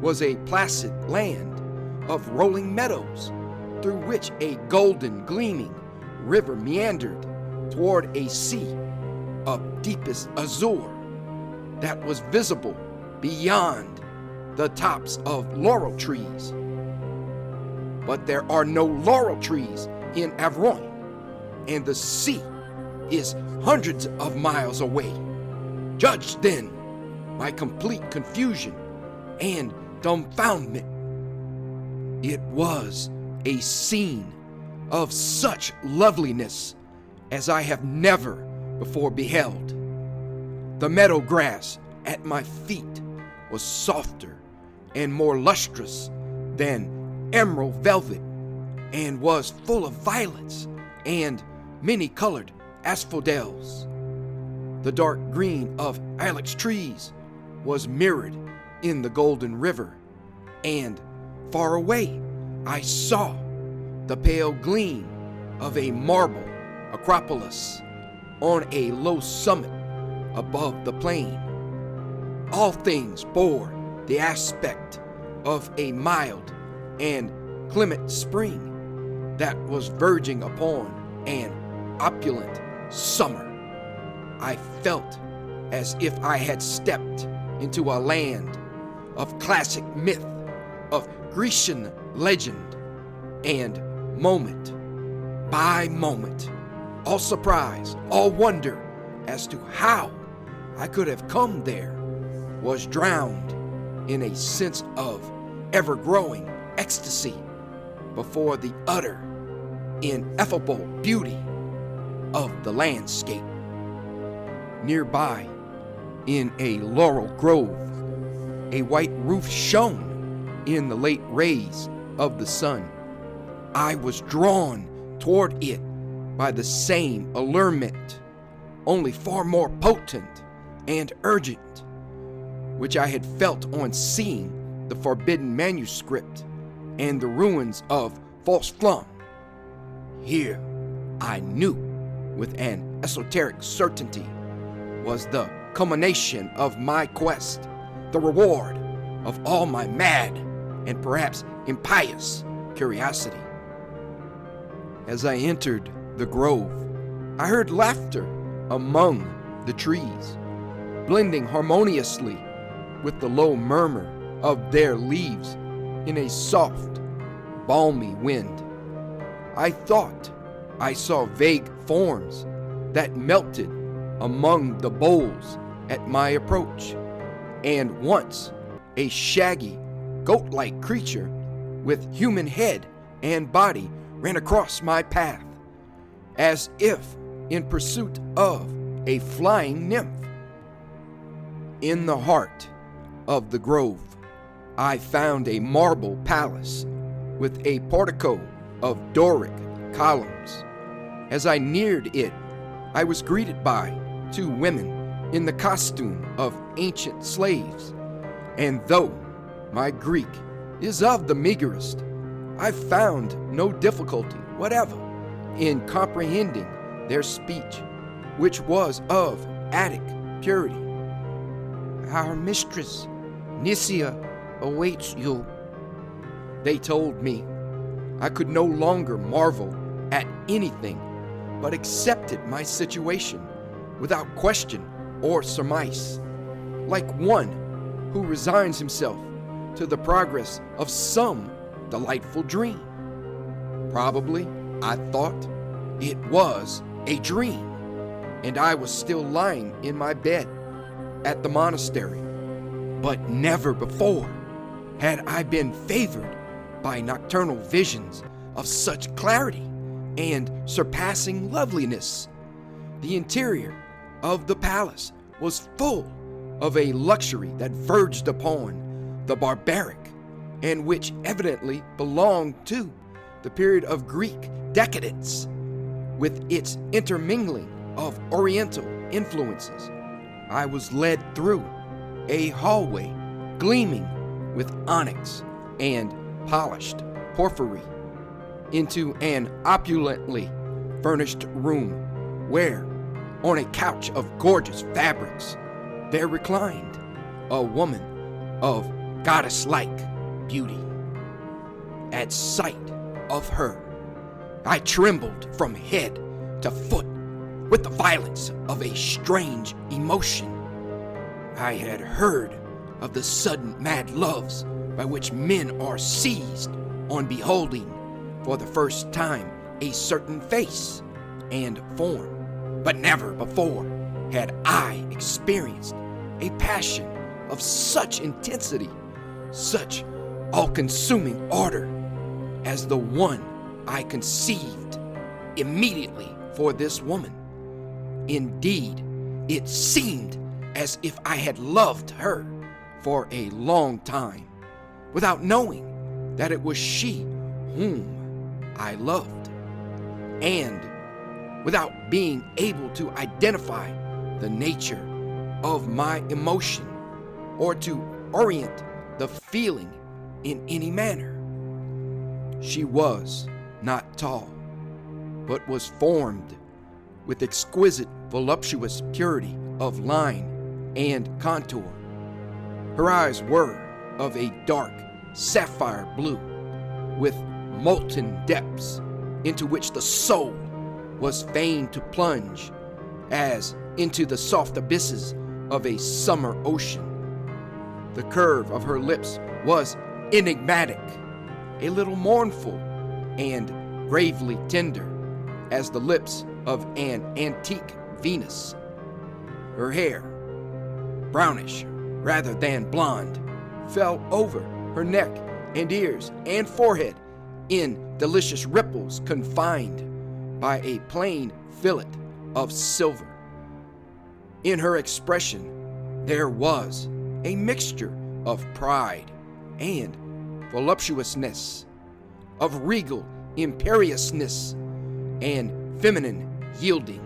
was a placid land of rolling meadows, through which a golden gleaming river meandered toward a sea of deepest azure that was visible beyond the tops of laurel trees. But there are no laurel trees in Avroin, and the sea is hundreds of miles away. Judge then my complete confusion and dumbfoundment. It was a scene of such loveliness as I have never before beheld. The meadow grass at my feet was softer and more lustrous than emerald velvet, and was full of violets and many-colored asphodels. The dark green of ilex trees was mirrored in the golden river, and far away I saw the pale gleam of a marble acropolis on a low summit above the plain. All things bore the aspect of a mild and clement spring that was verging upon an opulent summer. I felt as if I had stepped into a land of classic myth, of Grecian legend, and moment by moment, all surprise, all wonder as to how I could have come there, was drowned in a sense of ever-growing ecstasy before the utter, ineffable beauty of the landscape. Nearby, in a laurel grove, a white roof shone in the late rays of the sun. I was drawn toward it by the same allurement, only far more potent and urgent, which I had felt on seeing the forbidden manuscript and the ruins of False Flam. Here, I knew with an esoteric certainty, was the culmination of my quest, the reward of all my mad and perhaps impious curiosity. As I entered the grove, I heard laughter among the trees, blending harmoniously with the low murmur of their leaves in a soft, balmy wind. I thought I saw vague forms that melted among the boles at my approach, and once a shaggy, goat-like creature with human head and body ran across my path, as if in pursuit of a flying nymph. In the heart of the grove, I found a marble palace with a portico of Doric columns. As I neared it, I was greeted by 2 women in the costume of ancient slaves, and though my Greek is of the meagerest, I found no difficulty whatever in comprehending their speech, which was of Attic purity. Our mistress, Nicia, awaits you. They told me. I could no longer marvel at anything, but accepted my situation without question or surmise, like one who resigns himself to the progress of some delightful dream. Probably, I thought, it was a dream, and I was still lying in my bed at the monastery. But never before had I been favored by nocturnal visions of such clarity and surpassing loveliness. The interior of the palace was full of a luxury that verged upon the barbaric, and which evidently belonged to the period of Greek decadence, with its intermingling of Oriental influences. I was led through a hallway gleaming with onyx and polished porphyry into an opulently furnished room where, on a couch of gorgeous fabrics, there reclined a woman of goddess-like beauty. At sight of her, I trembled from head to foot with the violence of a strange emotion. I had heard of the sudden mad loves by which men are seized on beholding for the first time a certain face and form, but never before had I experienced a passion of such intensity, such all-consuming ardor as the one I conceived immediately for this woman. Indeed, it seemed as if I had loved her for a long time, without knowing that it was she whom I loved, and without being able to identify the nature of my emotion or to orient the feeling in any manner. She was not tall, but was formed with exquisite voluptuous purity of line and contour. Her eyes were of a dark sapphire blue, with molten depths into which the soul was fain to plunge as into the soft abysses of a summer ocean. The curve of her lips was enigmatic, a little mournful, and gravely tender as the lips of an antique Venus. Her hair, brownish rather than blonde, fell over her neck and ears and forehead in delicious ripples confined by a plain fillet of silver. In her expression there was a mixture of pride and voluptuousness, of regal imperiousness and feminine yielding.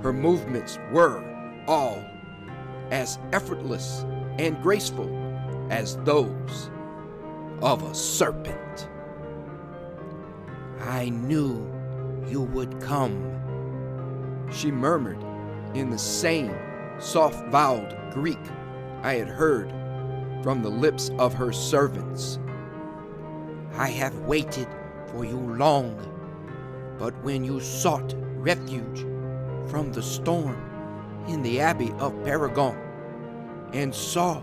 Her movements were all as effortless and graceful as those of a serpent. I knew you would come, she murmured in the same soft-voweled Greek I had heard from the lips of her servants. I have waited for you long, but when you sought refuge from the storm in the Abbey of Paragon and saw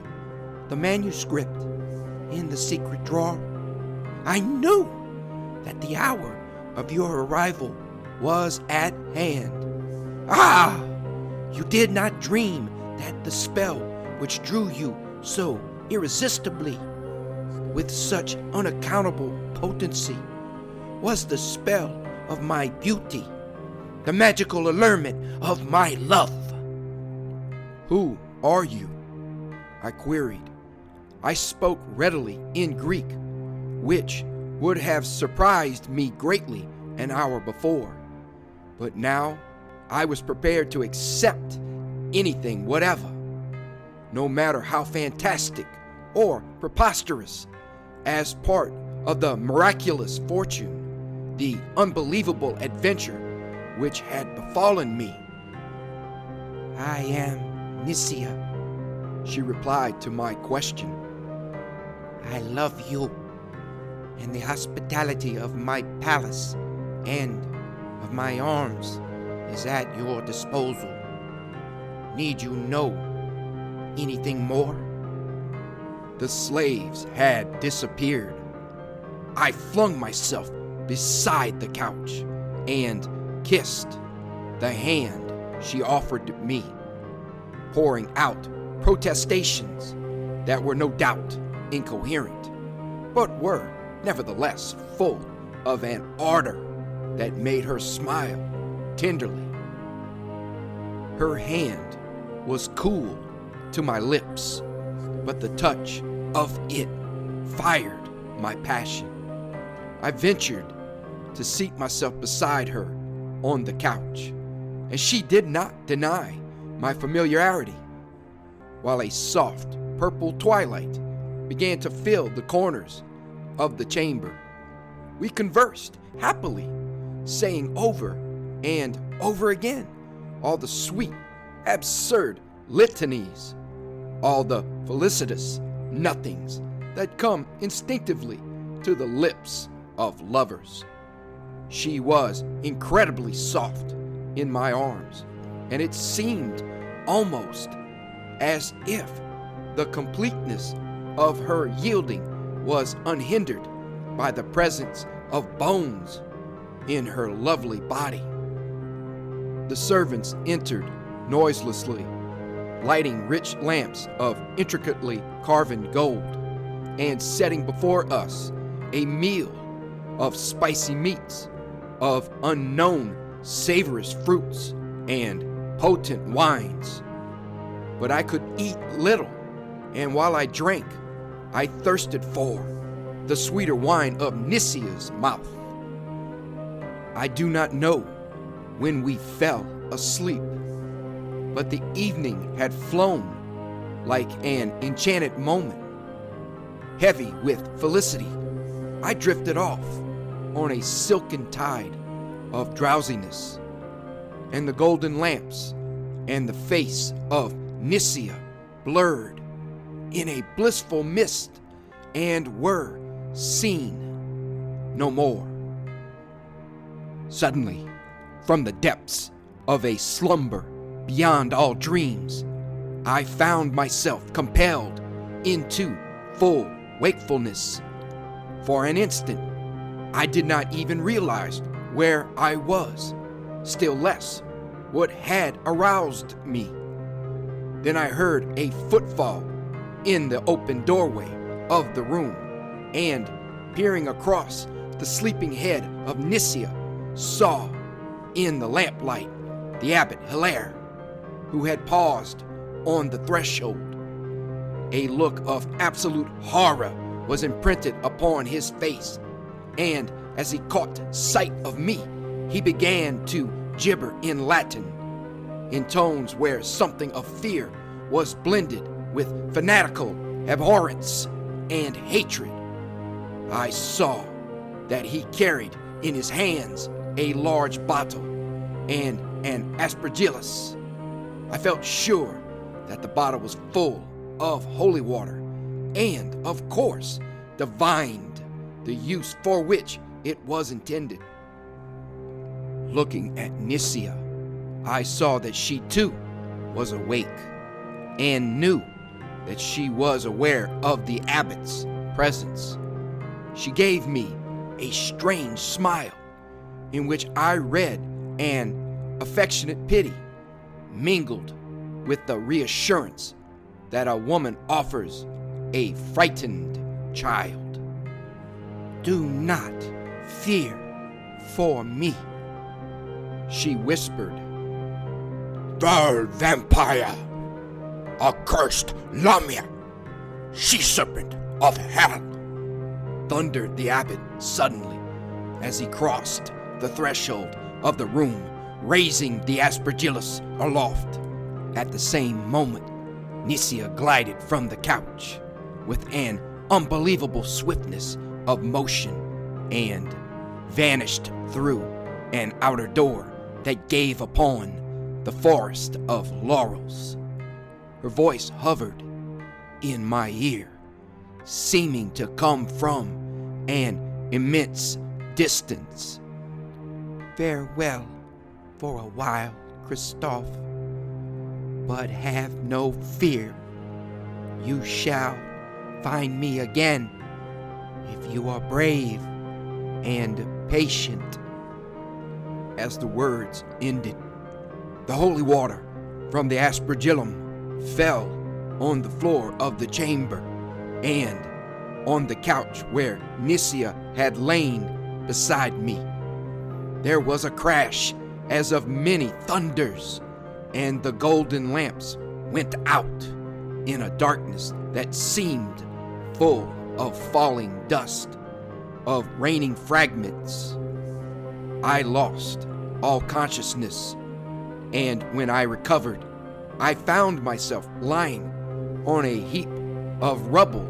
the manuscript in the secret drawer. I knew that the hour of your arrival was at hand. Ah! You did not dream that the spell which drew you so irresistibly, with such unaccountable potency, was the spell of my beauty, the magical allurement of my love. Who are you? I queried. I spoke readily in Greek, which would have surprised me greatly an hour before, but now I was prepared to accept anything whatever, no matter how fantastic or preposterous, as part of the miraculous fortune, the unbelievable adventure which had befallen me. I am Nicia, she replied to my question. I love you, and the hospitality of my palace and of my arms is at your disposal. Need you know anything more? The slaves had disappeared. I flung myself beside the couch and kissed the hand she offered me, pouring out protestations that were no doubt incoherent, but were nevertheless full of an ardor that made her smile tenderly. Her hand was cool to my lips, but the touch of it fired my passion. I ventured to seat myself beside her on the couch, and she did not deny my familiarity, while a soft purple twilight began to fill the corners of the chamber. We conversed happily, saying over and over again all the sweet, absurd litanies, all the felicitous nothings that come instinctively to the lips of lovers. She was incredibly soft in my arms, and it seemed almost as if the completeness of her yielding was unhindered by the presence of bones in her lovely body. The servants entered noiselessly, lighting rich lamps of intricately carven gold, and setting before us a meal of spicy meats, of unknown savorous fruits, and potent wines. But I could eat little, and while I drank, I thirsted for the sweeter wine of Nicia's mouth. I do not know when we fell asleep, but the evening had flown like an enchanted moment. Heavy with felicity, I drifted off on a silken tide of drowsiness, and the golden lamps and the face of Nicia blurred in a blissful mist and were seen no more. Suddenly, from the depths of a slumber beyond all dreams, I found myself compelled into full wakefulness. For an instant, I did not even realize where I was, still less what had aroused me. Then I heard a footfall in the open doorway of the room, and peering across the sleeping head of Nicia, saw in the lamplight the abbot Hilaire, who had paused on the threshold. A look of absolute horror was imprinted upon his face, and as he caught sight of me, he began to gibber in Latin, in tones where something of fear was blended with fanatical abhorrence and hatred. I saw that he carried in his hands a large bottle and an aspergillus. I felt sure that the bottle was full of holy water, and, of course, divined the use for which it was intended. Looking at Nicia, I saw that she too was awake, and knew that she was aware of the abbot's presence. She gave me a strange smile in which I read an affectionate pity mingled with the reassurance that a woman offers a frightened child. "Do not fear for me," she whispered. "The vampire, accursed Lamia, she-serpent of hell," thundered the abbot suddenly as he crossed the threshold of the room, raising the aspergillus aloft. At the same moment, Nisia glided from the couch with an unbelievable swiftness of motion and vanished through an outer door that gave upon the forest of laurels. Her voice hovered in my ear, seeming to come from an immense distance. "Farewell for a while, Christophe, but have no fear. You shall find me again if you are brave and patient." As the words ended, the holy water from the aspergillum fell on the floor of the chamber and on the couch where Nisia had lain beside me. There was a crash as of many thunders, and the golden lamps went out in a darkness that seemed full of falling dust, of raining fragments. I lost all consciousness, and when I recovered, I found myself lying on a heap of rubble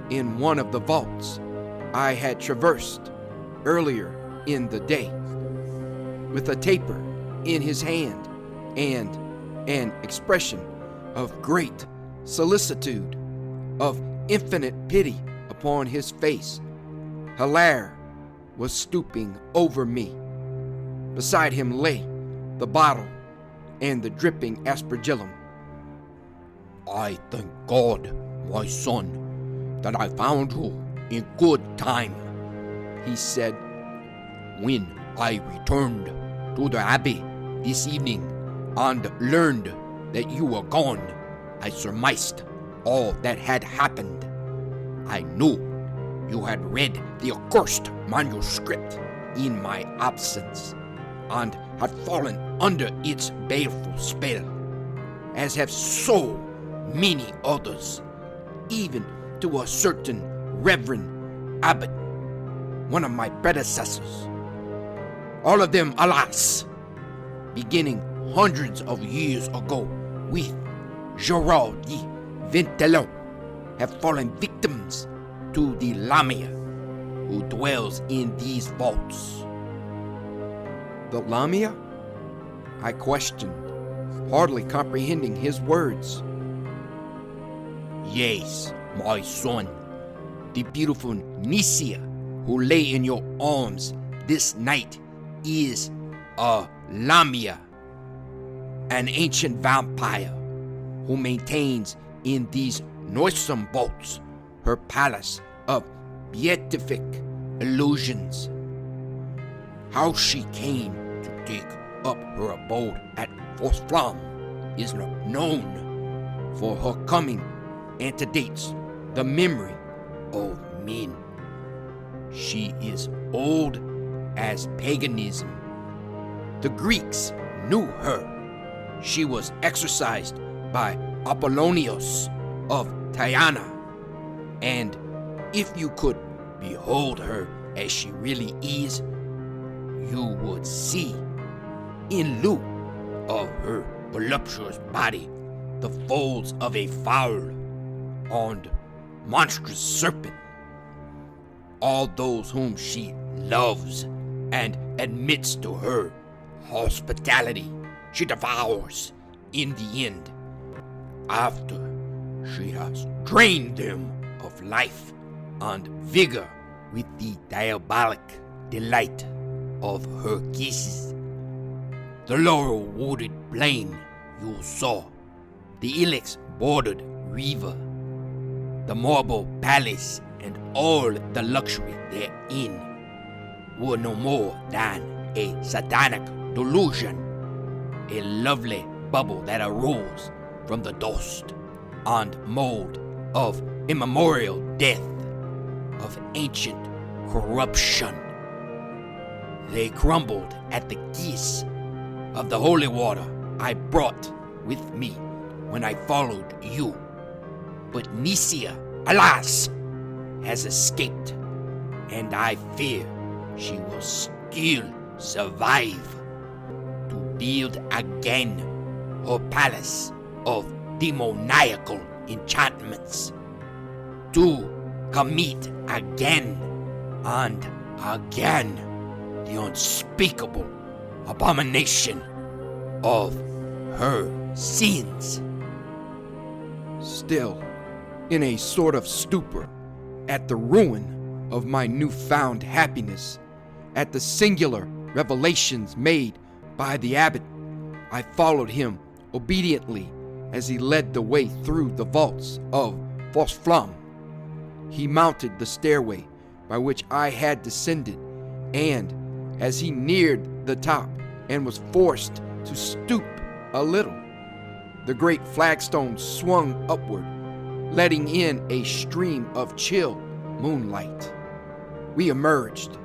in one of the vaults I had traversed earlier in the day, with a taper in his hand and an expression of great solicitude, of infinite pity upon his face. Hilaire was stooping over me. Beside him lay the bottle and the dripping aspergillum. "I thank God, my son, that I found you in good time," he said. "When I returned to the abbey this evening and learned that you were gone, I surmised all that had happened. I knew you had read the accursed manuscript in my absence and had fallen under its baleful spell, as have so many others, even to a certain Reverend Abbot, one of my predecessors. All of them, alas, beginning hundreds of years ago with Gerard the Ventelon, have fallen victims to the Lamia who dwells in these vaults." "The Lamia?" I questioned, hardly comprehending his words. "Yes, my son, the beautiful Nisia who lay in your arms this night is a Lamia, an ancient vampire who maintains in these noisome vaults her palace of beatific illusions. How she came to take up her abode at Fosflam is not known, for her coming antedates the memory of men. She is old as paganism. The Greeks knew her. She was exorcised by Apollonius of Tyana, and if you could behold her as she really is, you would see, in lieu of her voluptuous body, the folds of a foul and monstrous serpent. All those whom she loves and admits to her hospitality, she devours in the end, after she has drained them of life and vigor with the diabolic delight of her kisses. The laurel-wooded plain you saw, the ilex-bordered river, The marble palace and all the luxury therein were no more than a satanic delusion, a lovely bubble that arose from the dust and mold of immemorial death, of ancient corruption. They crumbled at the kiss of the holy water I brought with me when I followed you. But Nicia, alas, has escaped, and I fear she will still survive to build again her palace of demoniacal enchantments, to commit again and again the unspeakable abomination of her sins. Still, in a sort of stupor at the ruin of my newfound happiness, at the singular revelations made by the abbot, I followed him obediently as he led the way through the vaults of Fosflam. He mounted the stairway by which I had descended, and as he neared the top and was forced to stoop a little, the great flagstone swung upward, letting in a stream of chill moonlight. We emerged,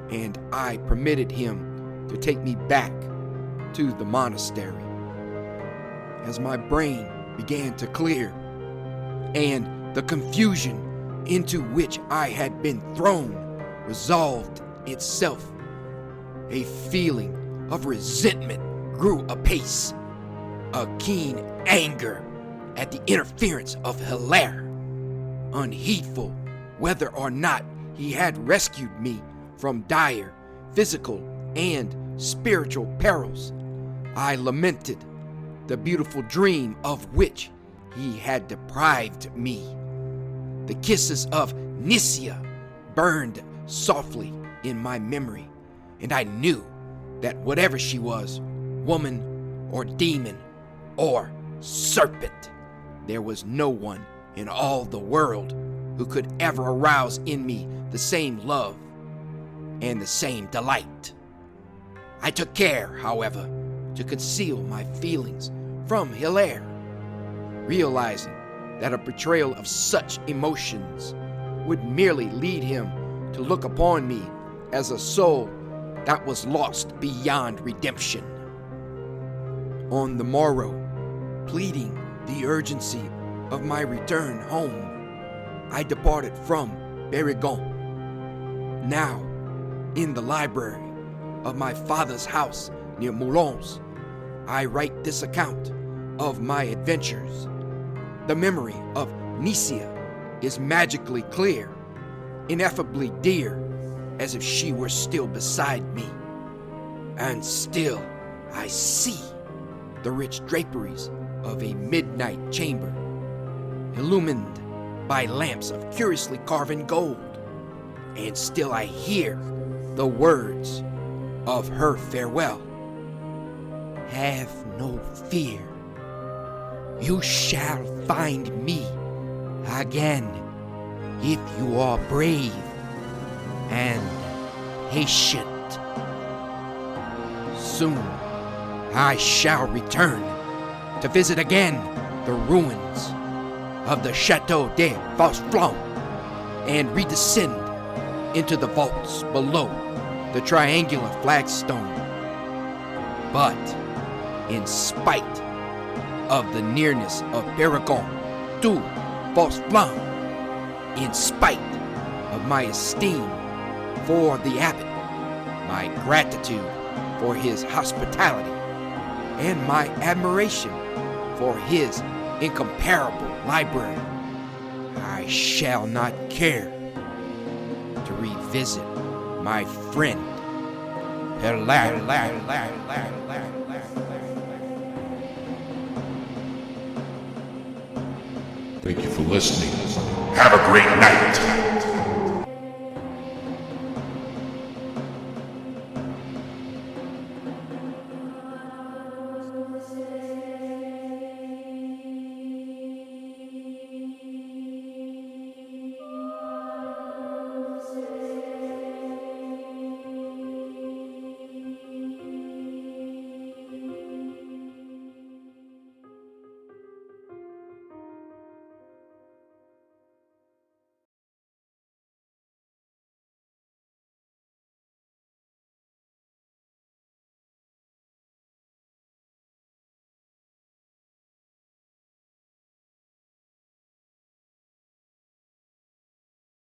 and I permitted him to take me back to the monastery. As my brain began to clear, and the confusion into which I had been thrown resolved itself, a feeling of resentment grew apace, a keen anger at the interference of Hilaire, unheedful whether or not he had rescued me from dire physical and spiritual perils. I lamented the beautiful dream of which he had deprived me. The kisses of Nicia burned softly in my memory, and I knew that whatever she was, woman or demon or serpent, there was no one in all the world who could ever arouse in me the same love and the same delight. I took care, however, to conceal my feelings from Hilaire, realizing that a betrayal of such emotions would merely lead him to look upon me as a soul that was lost beyond redemption. On the morrow, pleading the urgency of my return home, I departed from Berrigan. Now, in the library of my father's house near Moulins, I write this account of my adventures. The memory of Nicia is magically clear, ineffably dear, as if she were still beside me. And still I see the rich draperies of a midnight chamber, illumined by lamps of curiously carven gold. And still I hear the words of her farewell. Have no fear. You shall find me again if you are brave and patient. Soon I shall return to visit again the ruins of the Chateau de Fosflam and redescend into the vaults below the triangular flagstone. But in spite of the nearness of Berrigan to Fosflam, in spite of my esteem for the abbot, my gratitude for his hospitality, and my admiration for his incomparable library, I shall not care to revisit my friend Hilaire. Thank you for listening. Have a great night.